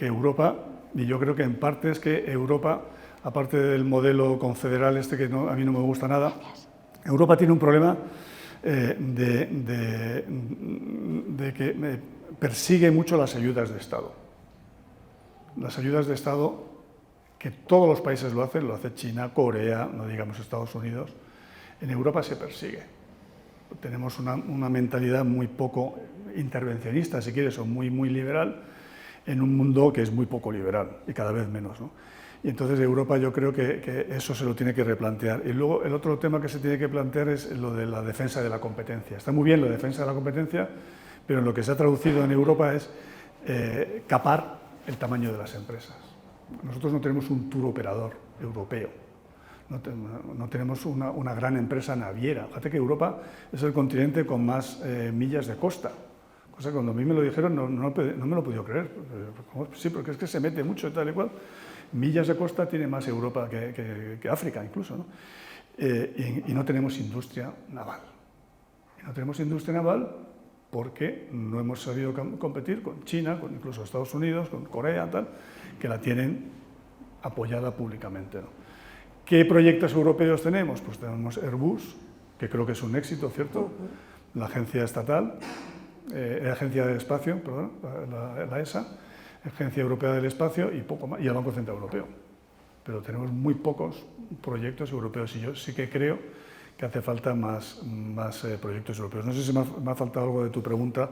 Europa, y yo creo que en parte es que Europa, aparte del modelo confederal que a mí no me gusta nada, Europa tiene un problema de que persigue mucho las ayudas de Estado. Las ayudas de Estado, que todos los países lo hace China, Corea, no digamos Estados Unidos, en Europa se persigue. Tenemos una mentalidad muy poco intervencionista, si quieres, o muy liberal, en un mundo que es muy poco liberal y cada vez menos, ¿no? Y entonces Europa yo creo que eso se lo tiene que replantear. Y luego el otro tema que se tiene que plantear es lo de la defensa de la competencia. Está muy bien la defensa de la competencia, pero lo que se ha traducido en Europa es capar el tamaño de las empresas. Nosotros no tenemos un tour operador europeo, no tenemos una gran empresa naviera. Fíjate que Europa es el continente con más millas de costa, cosa que cuando a mí me lo dijeron no me lo he podido creer. Sí, porque es que se mete mucho y tal y cual. Millas de costa tiene más Europa que África incluso, ¿no? Y no tenemos industria naval. Y no tenemos industria naval porque no hemos sabido competir con China, con incluso Estados Unidos, con Corea, tal, que la tienen apoyada públicamente, ¿no? ¿Qué proyectos europeos tenemos? Pues tenemos Airbus, que creo que es un éxito, ¿cierto? La agencia estatal, la agencia del espacio, perdón, la ESA, Agencia Europea del Espacio y poco más, y el Banco Central Europeo. Pero tenemos muy pocos proyectos europeos y yo sí que creo que hace falta más proyectos europeos. No sé si me ha faltado algo de tu pregunta.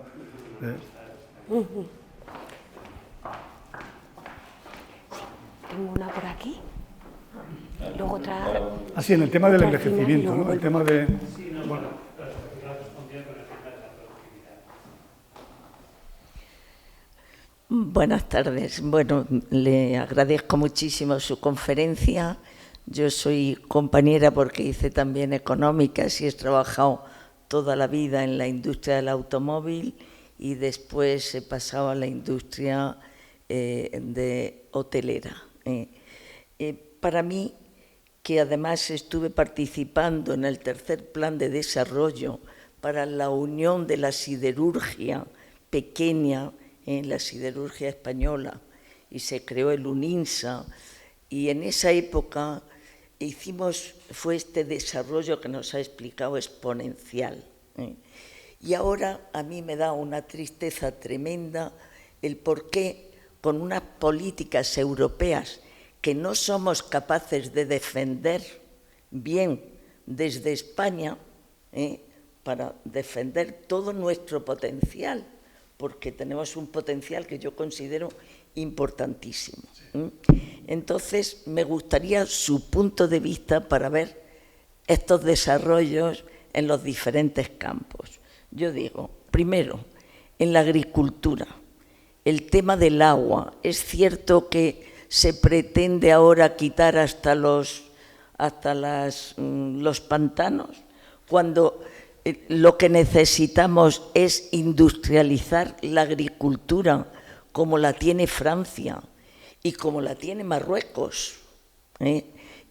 Tengo una por aquí. Luego otra. Así, en el tema del envejecimiento, ¿no? El tema de. Bueno. Buenas tardes. Bueno, le agradezco muchísimo su conferencia. Yo soy compañera porque hice también económicas y he trabajado toda la vida en la industria del automóvil y después he pasado a la industria de hotelera. Para mí, que además estuve participando en el tercer plan de desarrollo para la unión de la siderurgia pequeña en la siderurgia española y se creó el UNINSA y en esa época fue este desarrollo que nos ha explicado exponencial. Y ahora a mí me da una tristeza tremenda el por qué con unas políticas europeas que no somos capaces de defender bien desde España, para defender todo nuestro potencial, porque tenemos un potencial que yo considero importantísimo. Entonces, me gustaría su punto de vista para ver estos desarrollos en los diferentes campos. Yo digo, primero, en la agricultura, el tema del agua. Es cierto que se pretende ahora quitar hasta los pantanos, cuando lo que necesitamos es industrializar la agricultura como la tiene Francia y como la tiene Marruecos.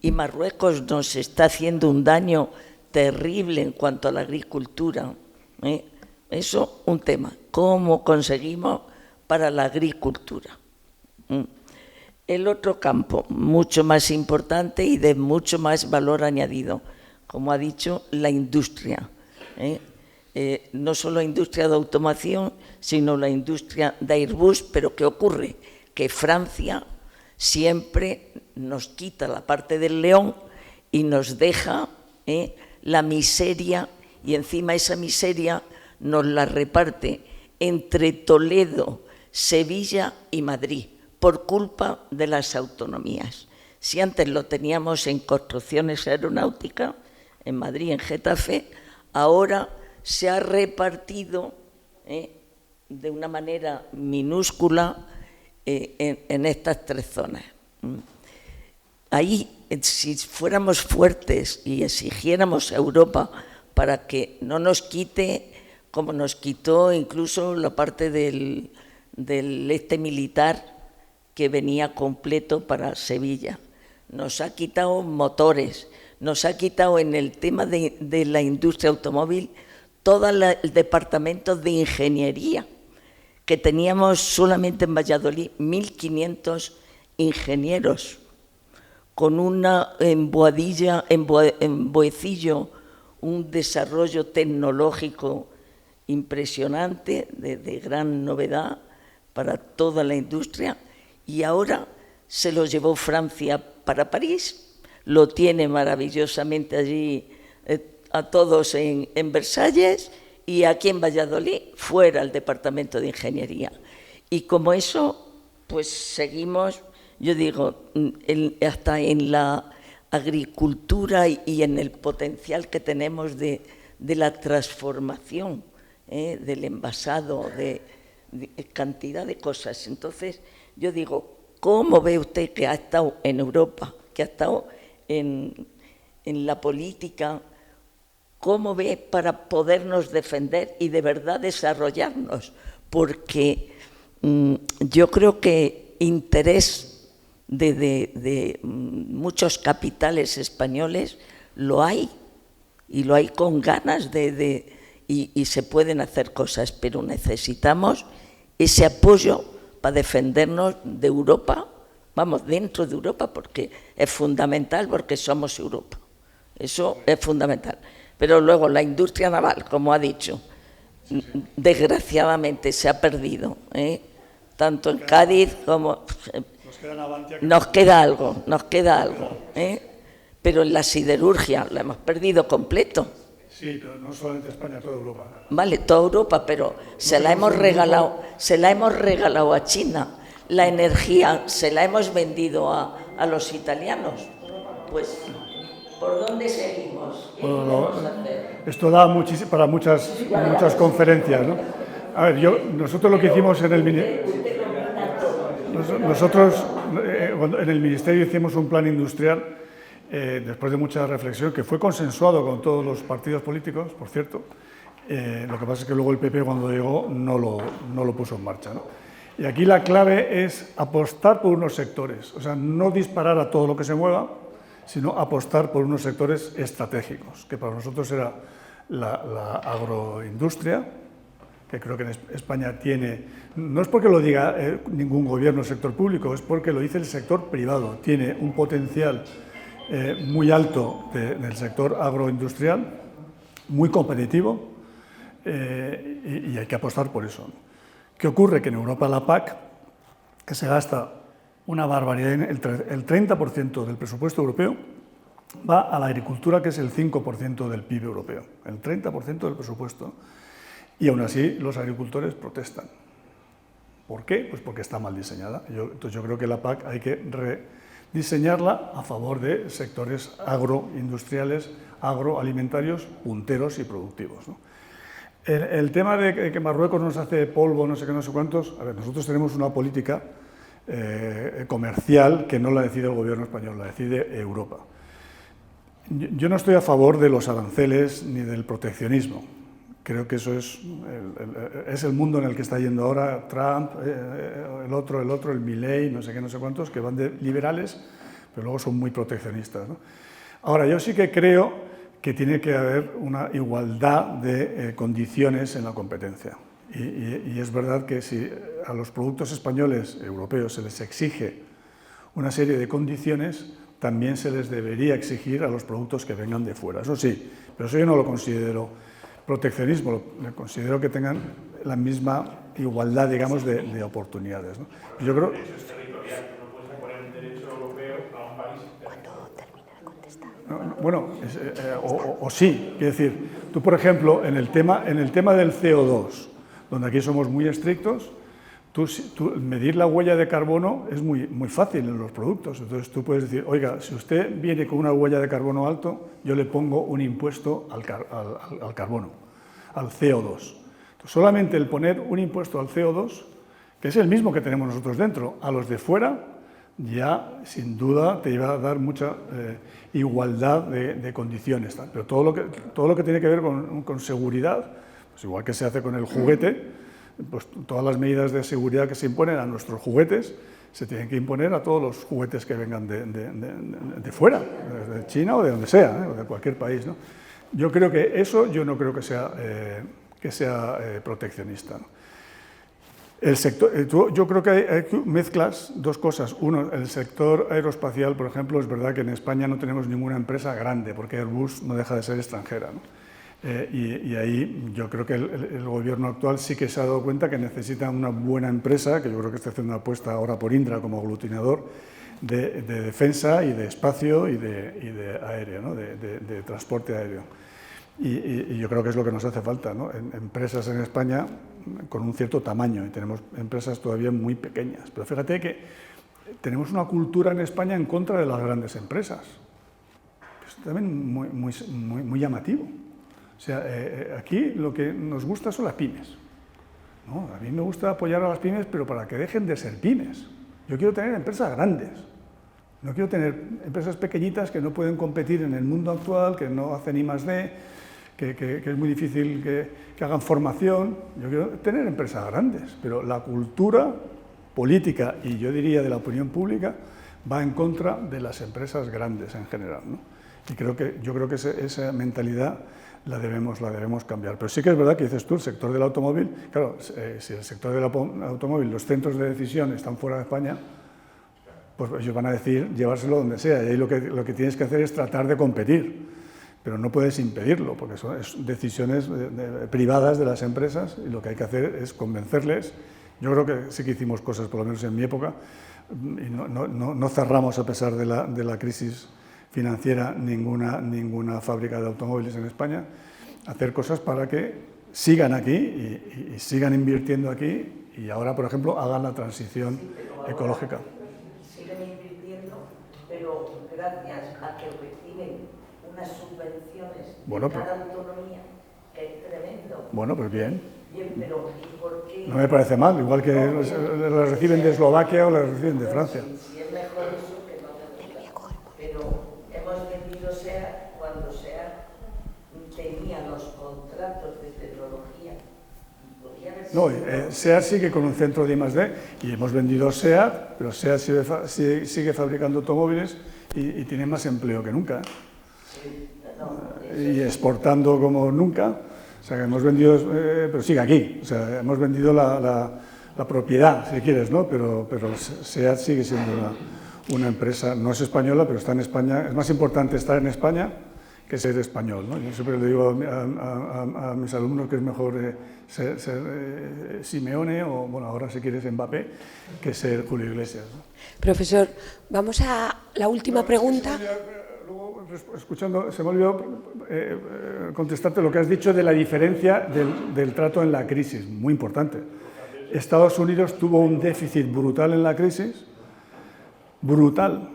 Y Marruecos nos está haciendo un daño terrible en cuanto a la agricultura. Eso, un tema. ¿Cómo conseguimos para la agricultura? El otro campo, mucho más importante y de mucho más valor añadido, como ha dicho, la industria. No solo la industria de automoción, sino la industria de Airbus, pero ¿qué ocurre? Que Francia siempre nos quita la parte del león y nos deja la miseria, y encima esa miseria nos la reparte entre Toledo, Sevilla y Madrid, por culpa de las autonomías. Si antes lo teníamos en construcciones aeronáuticas, en Madrid, en Getafe, ahora se ha repartido de una manera minúscula en estas 3 zonas. Ahí, si fuéramos fuertes y exigiéramos a Europa para que no nos quite, como nos quitó incluso la parte del militar que venía completo para Sevilla, nos ha quitado motores, nos ha quitado en el tema de la industria automóvil todo el departamento de ingeniería, que teníamos solamente en Valladolid 1.500 ingenieros, con en Boecillo, un desarrollo tecnológico impresionante, de gran novedad para toda la industria, y ahora se lo llevó Francia para París, lo tiene maravillosamente allí a todos en Versalles, y aquí en Valladolid fuera el departamento de ingeniería. Y como eso, pues seguimos, yo digo, hasta en la agricultura y en el potencial que tenemos de la transformación, del envasado, de cantidad de cosas. Entonces, yo digo, ¿cómo ve usted que ha estado en Europa, que ha estado en la política? ¿Cómo ve para podernos defender y de verdad desarrollarnos? Porque yo creo que interés de muchos capitales españoles lo hay, y lo hay con ganas y se pueden hacer cosas, pero necesitamos ese apoyo para defendernos de Europa, vamos, dentro de Europa, porque es fundamental, porque somos Europa. Eso es fundamental. Pero luego la industria naval, como ha dicho, desgraciadamente se ha perdido, tanto en Cádiz como... Nos queda algo, pero en la siderurgia la hemos perdido completo. Sí, pero no solamente España, toda Europa. Vale, toda Europa, pero se la hemos regalado a China. La energía se la hemos vendido a los italianos. Pues, ¿por dónde seguimos? ¿Qué podemos hacer? Esto da para muchas conferencias, ¿no? A ver, nosotros lo que hicimos en el Ministerio hicimos un plan industrial después de mucha reflexión, que fue consensuado con todos los partidos políticos, por cierto. Lo que pasa es que luego el PP, cuando llegó, no lo puso en marcha, ¿no? Y aquí la clave es apostar por unos sectores, o sea, no disparar a todo lo que se mueva, sino apostar por unos sectores estratégicos, que para nosotros era la agroindustria, que creo que en España tiene, no es porque lo diga ningún gobierno o sector público, es porque lo dice el sector privado, tiene un potencial muy alto del sector agroindustrial, muy competitivo, y hay que apostar por eso. ¿Qué ocurre? Que en Europa la PAC, que se gasta una barbaridad, el 30% del presupuesto europeo va a la agricultura, que es el 5% del PIB europeo, el 30% del presupuesto. Y aún así los agricultores protestan. ¿Por qué? Pues porque está mal diseñada. Entonces yo creo que la PAC hay que rediseñarla a favor de sectores agroindustriales, agroalimentarios, punteros y productivos, ¿no? El tema de que Marruecos nos hace polvo, no sé qué, no sé cuántos, a ver, nosotros tenemos una política comercial que no la decide el gobierno español, la decide Europa. Yo no estoy a favor de los aranceles ni del proteccionismo. Creo que eso es el mundo en el que está yendo ahora Trump, el otro, el Milei, no sé qué, no sé cuántos, que van de liberales, pero luego son muy proteccionistas, ¿no? Ahora, yo sí que creo que tiene que haber una igualdad de condiciones en la competencia. Y es verdad que si a los productos españoles, europeos, se les exige una serie de condiciones, también se les debería exigir a los productos que vengan de fuera. Eso sí, pero eso yo no lo considero proteccionismo, considero que tengan la misma igualdad, digamos, de oportunidades, ¿no? Yo creo... Bueno, o sí, quiero decir, tú por ejemplo, en el tema del CO2, donde aquí somos muy estrictos, medir la huella de carbono es muy fácil en los productos. Entonces tú puedes decir, oiga, si usted viene con una huella de carbono alto, yo le pongo un impuesto al carbono, al CO2. Entonces, solamente el poner un impuesto al CO2, que es el mismo que tenemos nosotros dentro, a los de fuera, ya sin duda te iba a dar mucha igualdad de condiciones. Pero todo lo que tiene que ver con seguridad, pues igual que se hace con el juguete, pues todas las medidas de seguridad que se imponen a nuestros juguetes se tienen que imponer a todos los juguetes que vengan de fuera, de China o de donde sea, o de cualquier país, ¿no? Yo creo que eso, yo no creo que sea proteccionista, ¿no? El sector, yo creo que hay mezclas dos cosas. Uno, el sector aeroespacial, por ejemplo, es verdad que en España no tenemos ninguna empresa grande, porque Airbus no deja de ser extranjera, ¿no? Y ahí yo creo que el gobierno actual sí que se ha dado cuenta que necesita una buena empresa, que yo creo que está haciendo una apuesta ahora por Indra como aglutinador de defensa y de espacio y de aéreo, ¿no? de transporte aéreo. Y yo creo que es lo que nos hace falta, ¿no? Empresas en España con un cierto tamaño, y tenemos empresas todavía muy pequeñas. Pero fíjate que tenemos una cultura en España en contra de las grandes empresas. Es también muy llamativo. O sea, aquí lo que nos gusta son las pymes, ¿no? A mí me gusta apoyar a las pymes, pero para que dejen de ser pymes. Yo quiero tener empresas grandes, no quiero tener empresas pequeñitas que no pueden competir en el mundo actual, que no hacen I+D, que es muy difícil que hagan formación. Yo quiero tener empresas grandes, pero la cultura política, y yo diría de la opinión pública, va en contra de las empresas grandes en general, ¿no? Y yo creo que esa mentalidad la debemos cambiar. Pero sí que es verdad que dices tú, el sector del automóvil, claro, si el sector del automóvil, los centros de decisión están fuera de España, pues ellos van a decir llevárselo donde sea, y ahí lo que tienes que hacer es tratar de competir, pero no puedes impedirlo, porque son decisiones privadas de las empresas, y lo que hay que hacer es convencerles. Yo creo que sí que hicimos cosas, por lo menos en mi época, y no cerramos, a pesar de la crisis financiera, ninguna fábrica de automóviles en España, hacer cosas para que sigan aquí y sigan invirtiendo aquí, y ahora, por ejemplo, hagan la transición ecológica. Siguen invirtiendo, pero gracias a que reciben unas subvenciones de cada autonomía, que es tremendo. Bueno, pues bien. Bien, pero ¿y por qué? No me parece mal, igual que las reciben de Eslovaquia o las reciben de Francia. Si es mejor eso que no tenerla. Pero hemos vendido SEAT cuando SEAT tenía los contratos de tecnología. No, SEAT sigue con un centro de I+D, y hemos vendido SEAT, pero SEAT sigue fabricando automóviles y tiene más empleo que nunca. Y exportando como nunca. O sea, que hemos vendido, pero sigue aquí. O sea, hemos vendido la propiedad, si quieres, ¿no? Pero SEAT sigue siendo una empresa, no es española, pero está en España. Es más importante estar en España que ser español, ¿no? Yo siempre le digo a mis alumnos que es mejor ser Simeone o, bueno, ahora si quieres Mbappé, que ser Julio Iglesias, ¿no? Profesor, vamos a la última pregunta. Luego, escuchando, se me olvidó contestarte lo que has dicho de la diferencia del trato en la crisis, muy importante. Estados Unidos tuvo un déficit brutal en la crisis, brutal,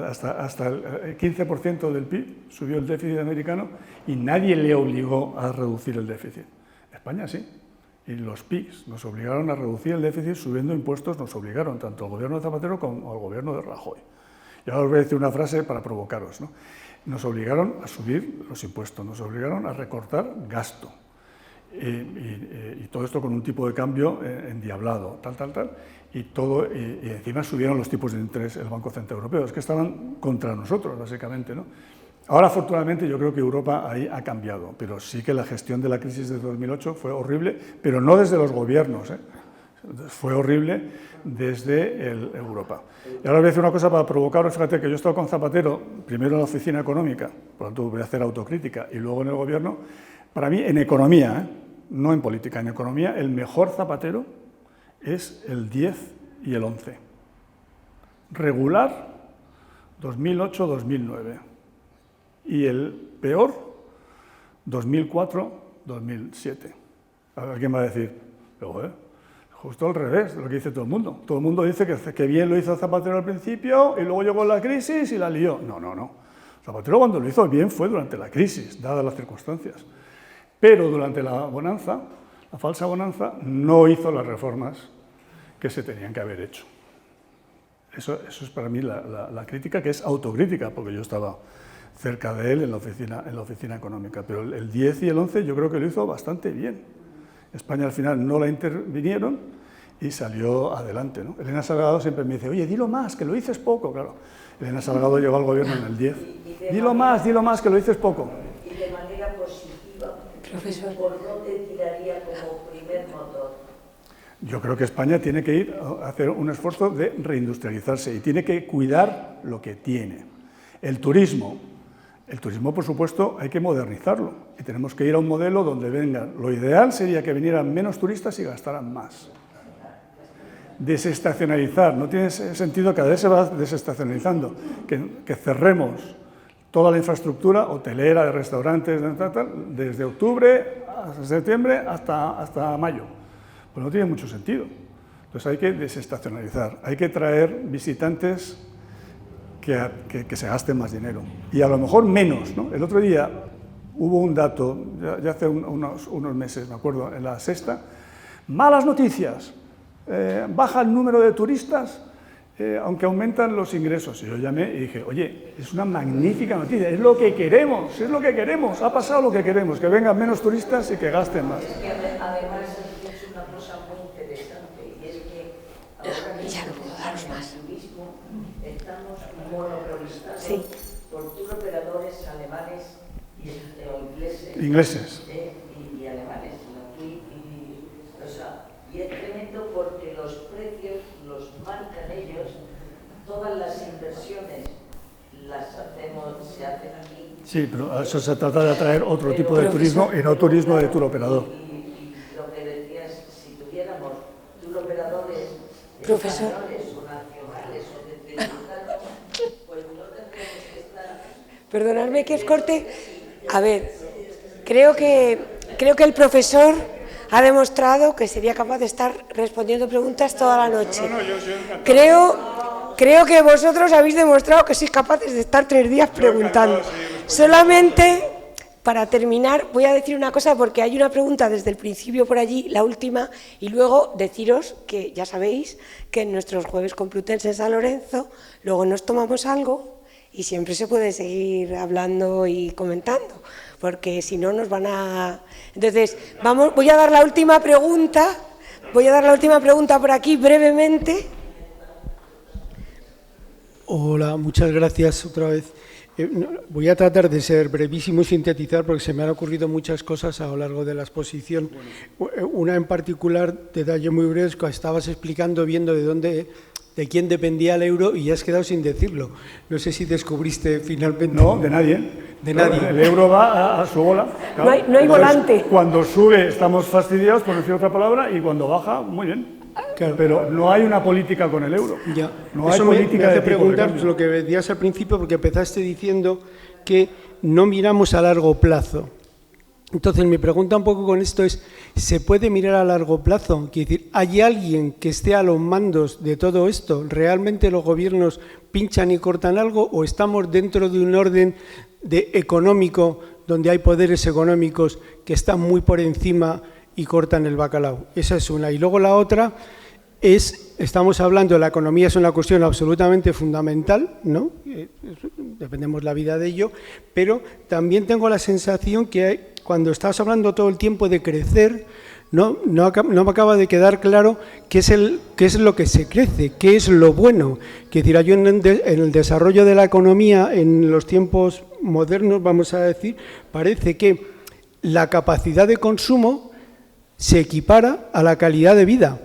hasta el 15% del PIB subió el déficit americano, y nadie le obligó a reducir el déficit. España sí, y los PIBs nos obligaron a reducir el déficit subiendo impuestos, nos obligaron tanto al gobierno de Zapatero como al gobierno de Rajoy. Y ahora os voy a decir una frase para provocaros, ¿no? Nos obligaron a subir los impuestos, nos obligaron a recortar gasto, y todo esto con un tipo de cambio endiablado, tal, y encima subieron los tipos de interés el Banco Central Europeo. Es que estaban contra nosotros, básicamente, ¿no? Ahora, afortunadamente, yo creo que Europa ahí ha cambiado, pero sí que la gestión de la crisis de 2008 fue horrible, pero no desde los gobiernos, fue horrible desde Europa. Y ahora os voy a decir una cosa para provocaros. Fíjate que yo he estado con Zapatero, primero en la oficina económica, por lo tanto voy a hacer autocrítica, y luego en el gobierno. Para mí, en economía, no en política, en economía, el mejor Zapatero es el 10 y el 11. Regular, 2008-2009. Y el peor, 2004-2007. ¿Alguien va a decir? Justo al revés de lo que dice todo el mundo. Todo el mundo dice que bien lo hizo Zapatero al principio y luego llegó la crisis y la lió. No, no, no. Zapatero cuando lo hizo bien fue durante la crisis, dadas las circunstancias. Pero durante la bonanza, la falsa bonanza, no hizo las reformas que se tenían que haber hecho. Eso es para mí la crítica, que es autocrítica, porque yo estaba cerca de él en la oficina económica. Pero el 10 y el 11 yo creo que lo hizo bastante bien. España al final no la intervinieron y salió adelante, ¿no? Elena Salgado siempre me dice, oye, dilo más, que lo dices poco. Claro, Elena Salgado llegó al gobierno en el 10. Dilo más, que lo dices poco. Y de manera positiva, Profesor. ¿por dónde tiraría como primer motor? Yo creo que España tiene que ir a hacer un esfuerzo de reindustrializarse y tiene que cuidar lo que tiene. El turismo, por supuesto, hay que modernizarlo y tenemos que ir a un modelo donde vengan. Lo ideal sería que vinieran menos turistas y gastaran más. Desestacionalizar, no tiene sentido, cada vez se va desestacionalizando, que cerremos toda la infraestructura hotelera, de restaurantes, desde octubre hasta septiembre hasta mayo. Pues no tiene mucho sentido. Entonces hay que desestacionalizar, hay que traer visitantes que se gasten más dinero. Y a lo mejor menos, ¿no? El otro día hubo un dato, ya hace unos meses, me acuerdo, en La Sexta, malas noticias, baja el número de turistas, aunque aumentan los ingresos. Y yo llamé y dije, oye, es una magnífica noticia, es lo que queremos, ha pasado lo que queremos, que vengan menos turistas y que gasten más. Es que además es una cosa muy interesante, y es que ahora mismo Ya no puedo daros más. en el turismo estamos monopolizados Sí. por tour operadores alemanes o Ingleses. y alemanes. Y es tremendo porque los precios los marcan ellos, todas las inversiones se hacen aquí. Sí, pero eso se trata de atraer otro tipo de turismo y no turismo de tour operador. Y lo que decías, si tuviéramos tour operadores Profesor. españoles o nacionales o de tributados, pues no tendríamos que estar... Perdonadme que os corte. A ver, creo que el profesor ha demostrado que sería capaz de estar respondiendo preguntas toda la noche. Creo que vosotros habéis demostrado que sois capaces de estar 3 días preguntando. Solamente, para terminar, voy a decir una cosa, porque hay una pregunta desde el principio por allí, la última, y luego deciros que ya sabéis que en nuestros Jueves Complutense en San Lorenzo luego nos tomamos algo y siempre se puede seguir hablando y comentando, porque si no nos van a... Entonces, voy a dar la última pregunta por aquí brevemente. Hola, muchas gracias otra vez. Voy a tratar de ser brevísimo y sintetizar porque se me han ocurrido muchas cosas a lo largo de la exposición. Una en particular, detalle muy breve, que estabas explicando viendo de quién dependía el euro y ya has quedado sin decirlo. No sé si descubriste finalmente... No, de nadie. De nadie. El euro va a su bola. Claro. No hay volante. Cuando sube estamos fastidiados, por decir otra palabra, y cuando baja, muy bien. Claro. Pero no hay una política con el euro. Ya. No hay Eso política me hace de tipo de preguntar cambio. lo que decías al principio, porque empezaste diciendo que no miramos a largo plazo. Entonces, mi pregunta un poco con esto es, ¿se puede mirar a largo plazo? Quiere decir, ¿hay alguien que esté a los mandos de todo esto? ¿Realmente los gobiernos pinchan y cortan algo o estamos dentro de un orden económico donde hay poderes económicos que están muy por encima y cortan el bacalao? Esa es una. Y luego la otra es, estamos hablando, la economía es una cuestión absolutamente fundamental, ¿no? Dependemos la vida de ello, pero también tengo la sensación que cuando estás hablando todo el tiempo de crecer, no me acaba de quedar claro qué es lo que se crece, qué es lo bueno. Quiero decir, yo en el desarrollo de la economía en los tiempos modernos, vamos a decir, parece que la capacidad de consumo se equipara a la calidad de vida.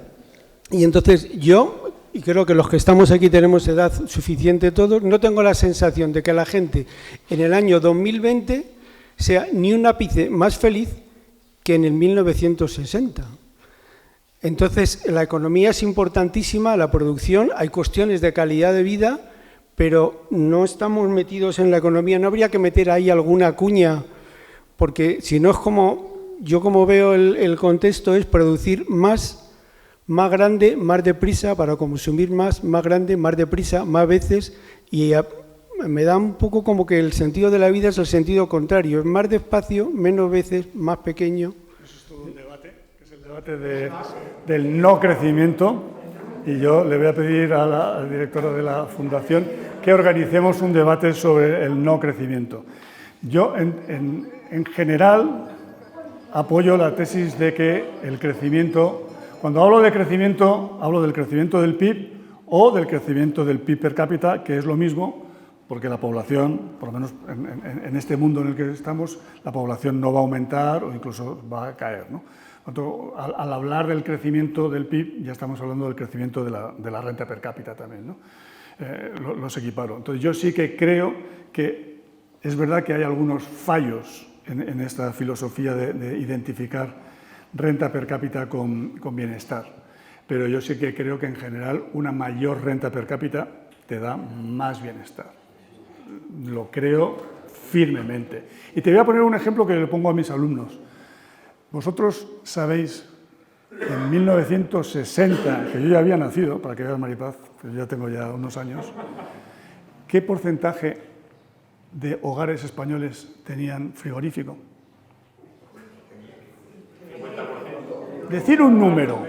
Y entonces yo, y creo que los que estamos aquí tenemos edad suficiente todos, no tengo la sensación de que la gente en el año 2020 sea ni un ápice más feliz que en el 1960. Entonces, la economía es importantísima, la producción, hay cuestiones de calidad de vida, pero no estamos metidos en la economía. No habría que meter ahí alguna cuña, porque si no es como, yo como veo el contexto, es producir más más grande, más deprisa, para consumir más grande, más deprisa, más veces, y me da un poco como que el sentido de la vida es el sentido contrario, es más despacio, menos veces, más pequeño. Eso es todo un debate, que es el debate del no crecimiento, y yo le voy a pedir a la directora de la Fundación que organicemos un debate sobre el no crecimiento. Yo, en general, apoyo la tesis de que el crecimiento, cuando hablo de crecimiento, hablo del crecimiento del PIB o del crecimiento del PIB per cápita, que es lo mismo, porque la población, por lo menos en este mundo en el que estamos, la población no va a aumentar o incluso va a caer, ¿no? Al hablar del crecimiento del PIB, ya estamos hablando del crecimiento de la renta per cápita también, ¿no? Los equiparo. Entonces, yo sí que creo que es verdad que hay algunos fallos en esta filosofía de identificar renta per cápita con bienestar, pero yo sí que creo que en general una mayor renta per cápita te da más bienestar. Lo creo firmemente. Y te voy a poner un ejemplo que le pongo a mis alumnos. Vosotros sabéis, en 1960, que yo ya había nacido, para que veas, Maripaz, que ya tengo ya unos años, ¿qué porcentaje de hogares españoles tenían frigorífico? 50%. Decir un número.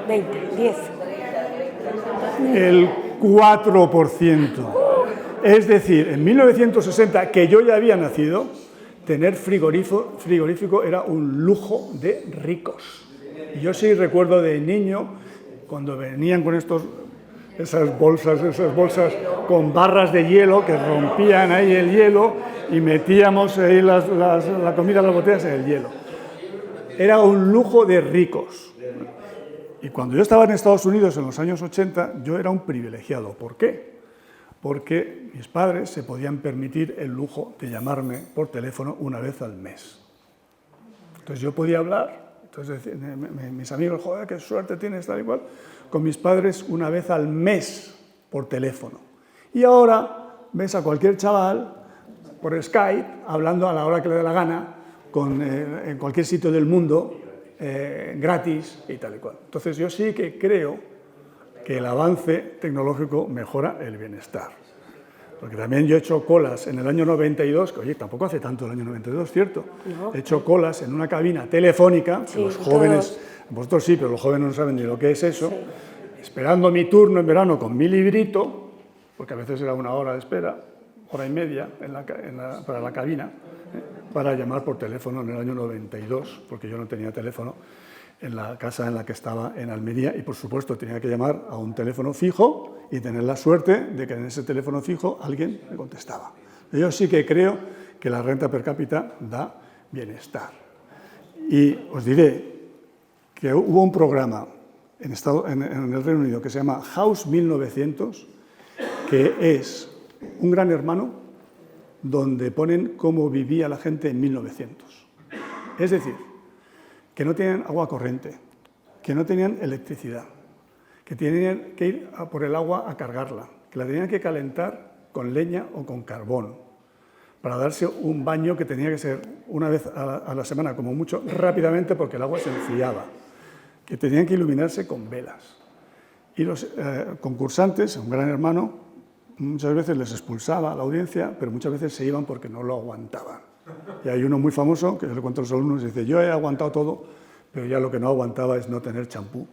20, 10. El 4%. Es decir, en 1960, que yo ya había nacido, tener frigorífico era un lujo de ricos. Y yo sí recuerdo de niño, cuando venían con esas bolsas con barras de hielo, que rompían ahí el hielo y metíamos ahí la comida, las botellas en el hielo. Era un lujo de ricos. Y cuando yo estaba en Estados Unidos en los años 80, yo era un privilegiado. ¿Por qué? Porque mis padres se podían permitir el lujo de llamarme por teléfono una vez al mes. Entonces yo podía hablar, entonces mis amigos, joder, qué suerte tienes, tal y cual, con mis padres una vez al mes por teléfono. Y ahora ves a cualquier chaval por Skype hablando a la hora que le dé la gana, en cualquier sitio del mundo, gratis y tal y cual. Entonces yo sí que creo que el avance tecnológico mejora el bienestar. Porque también yo he hecho colas en el año 92, que oye, tampoco hace tanto el año 92, ¿cierto? No. He hecho colas en una cabina telefónica, que sí, los jóvenes, vosotros sí, pero los jóvenes no saben ni lo que es eso, sí. Esperando mi turno en verano con mi librito, porque a veces era una hora de espera, hora y media para la cabina, para llamar por teléfono en el año 92, porque yo no tenía teléfono en la casa en la que estaba en Almería y, por supuesto, tenía que llamar a un teléfono fijo y tener la suerte de que en ese teléfono fijo alguien me contestaba. Yo sí que creo que la renta per cápita da bienestar. Y os diré que hubo un programa en el Reino Unido que se llama House 1900, que es un gran hermano donde ponen cómo vivía la gente en 1900. Es decir, que no tenían agua corriente, que no tenían electricidad, que tenían que ir a por el agua a cargarla, que la tenían que calentar con leña o con carbón, para darse un baño que tenía que ser una vez a la semana, como mucho, rápidamente, porque el agua se enfriaba, que tenían que iluminarse con velas. Y los concursantes, un gran hermano, muchas veces les expulsaba a la audiencia, pero muchas veces se iban porque no lo aguantaban. Y hay uno muy famoso, que yo le cuento a los alumnos, y dice, yo he aguantado todo, pero ya lo que no aguantaba es no tener champú.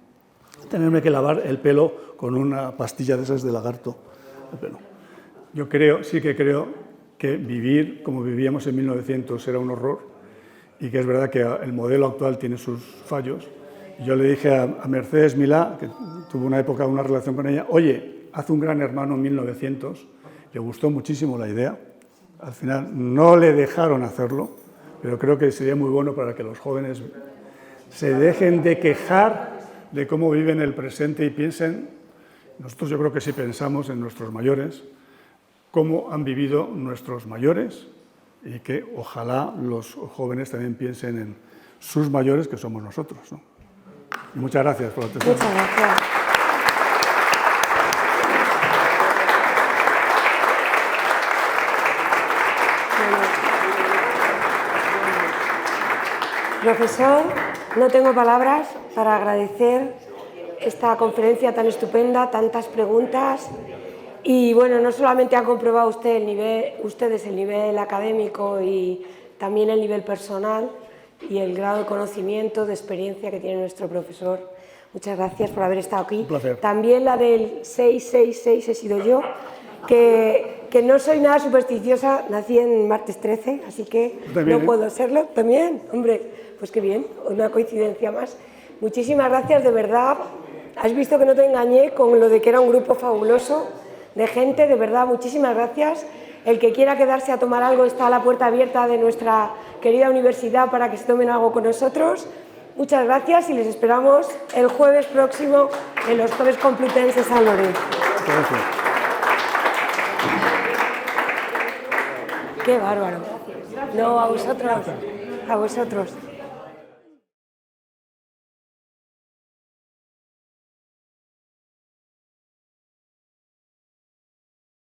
Tenerme que lavar el pelo con una pastilla de esas de lagarto. Yo sí que creo que vivir como vivíamos en 1900 era un horror, y que es verdad que el modelo actual tiene sus fallos. Yo le dije a Mercedes Milá, que tuvo una época una relación con ella, oye, haz un Gran Hermano en 1900, le gustó muchísimo la idea. Al final no le dejaron hacerlo, pero creo que sería muy bueno para que los jóvenes se dejen de quejar de cómo viven el presente y piensen, nosotros yo creo que si pensamos en nuestros mayores, cómo han vivido nuestros mayores y que ojalá los jóvenes también piensen en sus mayores, que somos nosotros, ¿no? Y muchas gracias por la atención. Muchas gracias. Profesor, no tengo palabras para agradecer esta conferencia tan estupenda, tantas preguntas. Y bueno, no solamente han comprobado ustedes el nivel académico y también el nivel personal y el grado de conocimiento, de experiencia que tiene nuestro profesor. Muchas gracias por haber estado aquí. Un placer. También la del 666 he sido yo, que no soy nada supersticiosa, nací en martes 13, así que ¿También, no puedo serlo. También, hombre, pues qué bien, una coincidencia más. Muchísimas gracias, de verdad. Has visto que no te engañé con lo de que era un grupo fabuloso de gente, de verdad, muchísimas gracias. El que quiera quedarse a tomar algo está a la puerta abierta de nuestra querida universidad para que se tomen algo con nosotros. Muchas gracias y les esperamos el jueves próximo en los Jueves Complutense San Lorenzo. Gracias. Qué bárbaro. No, a vosotros. A vosotros.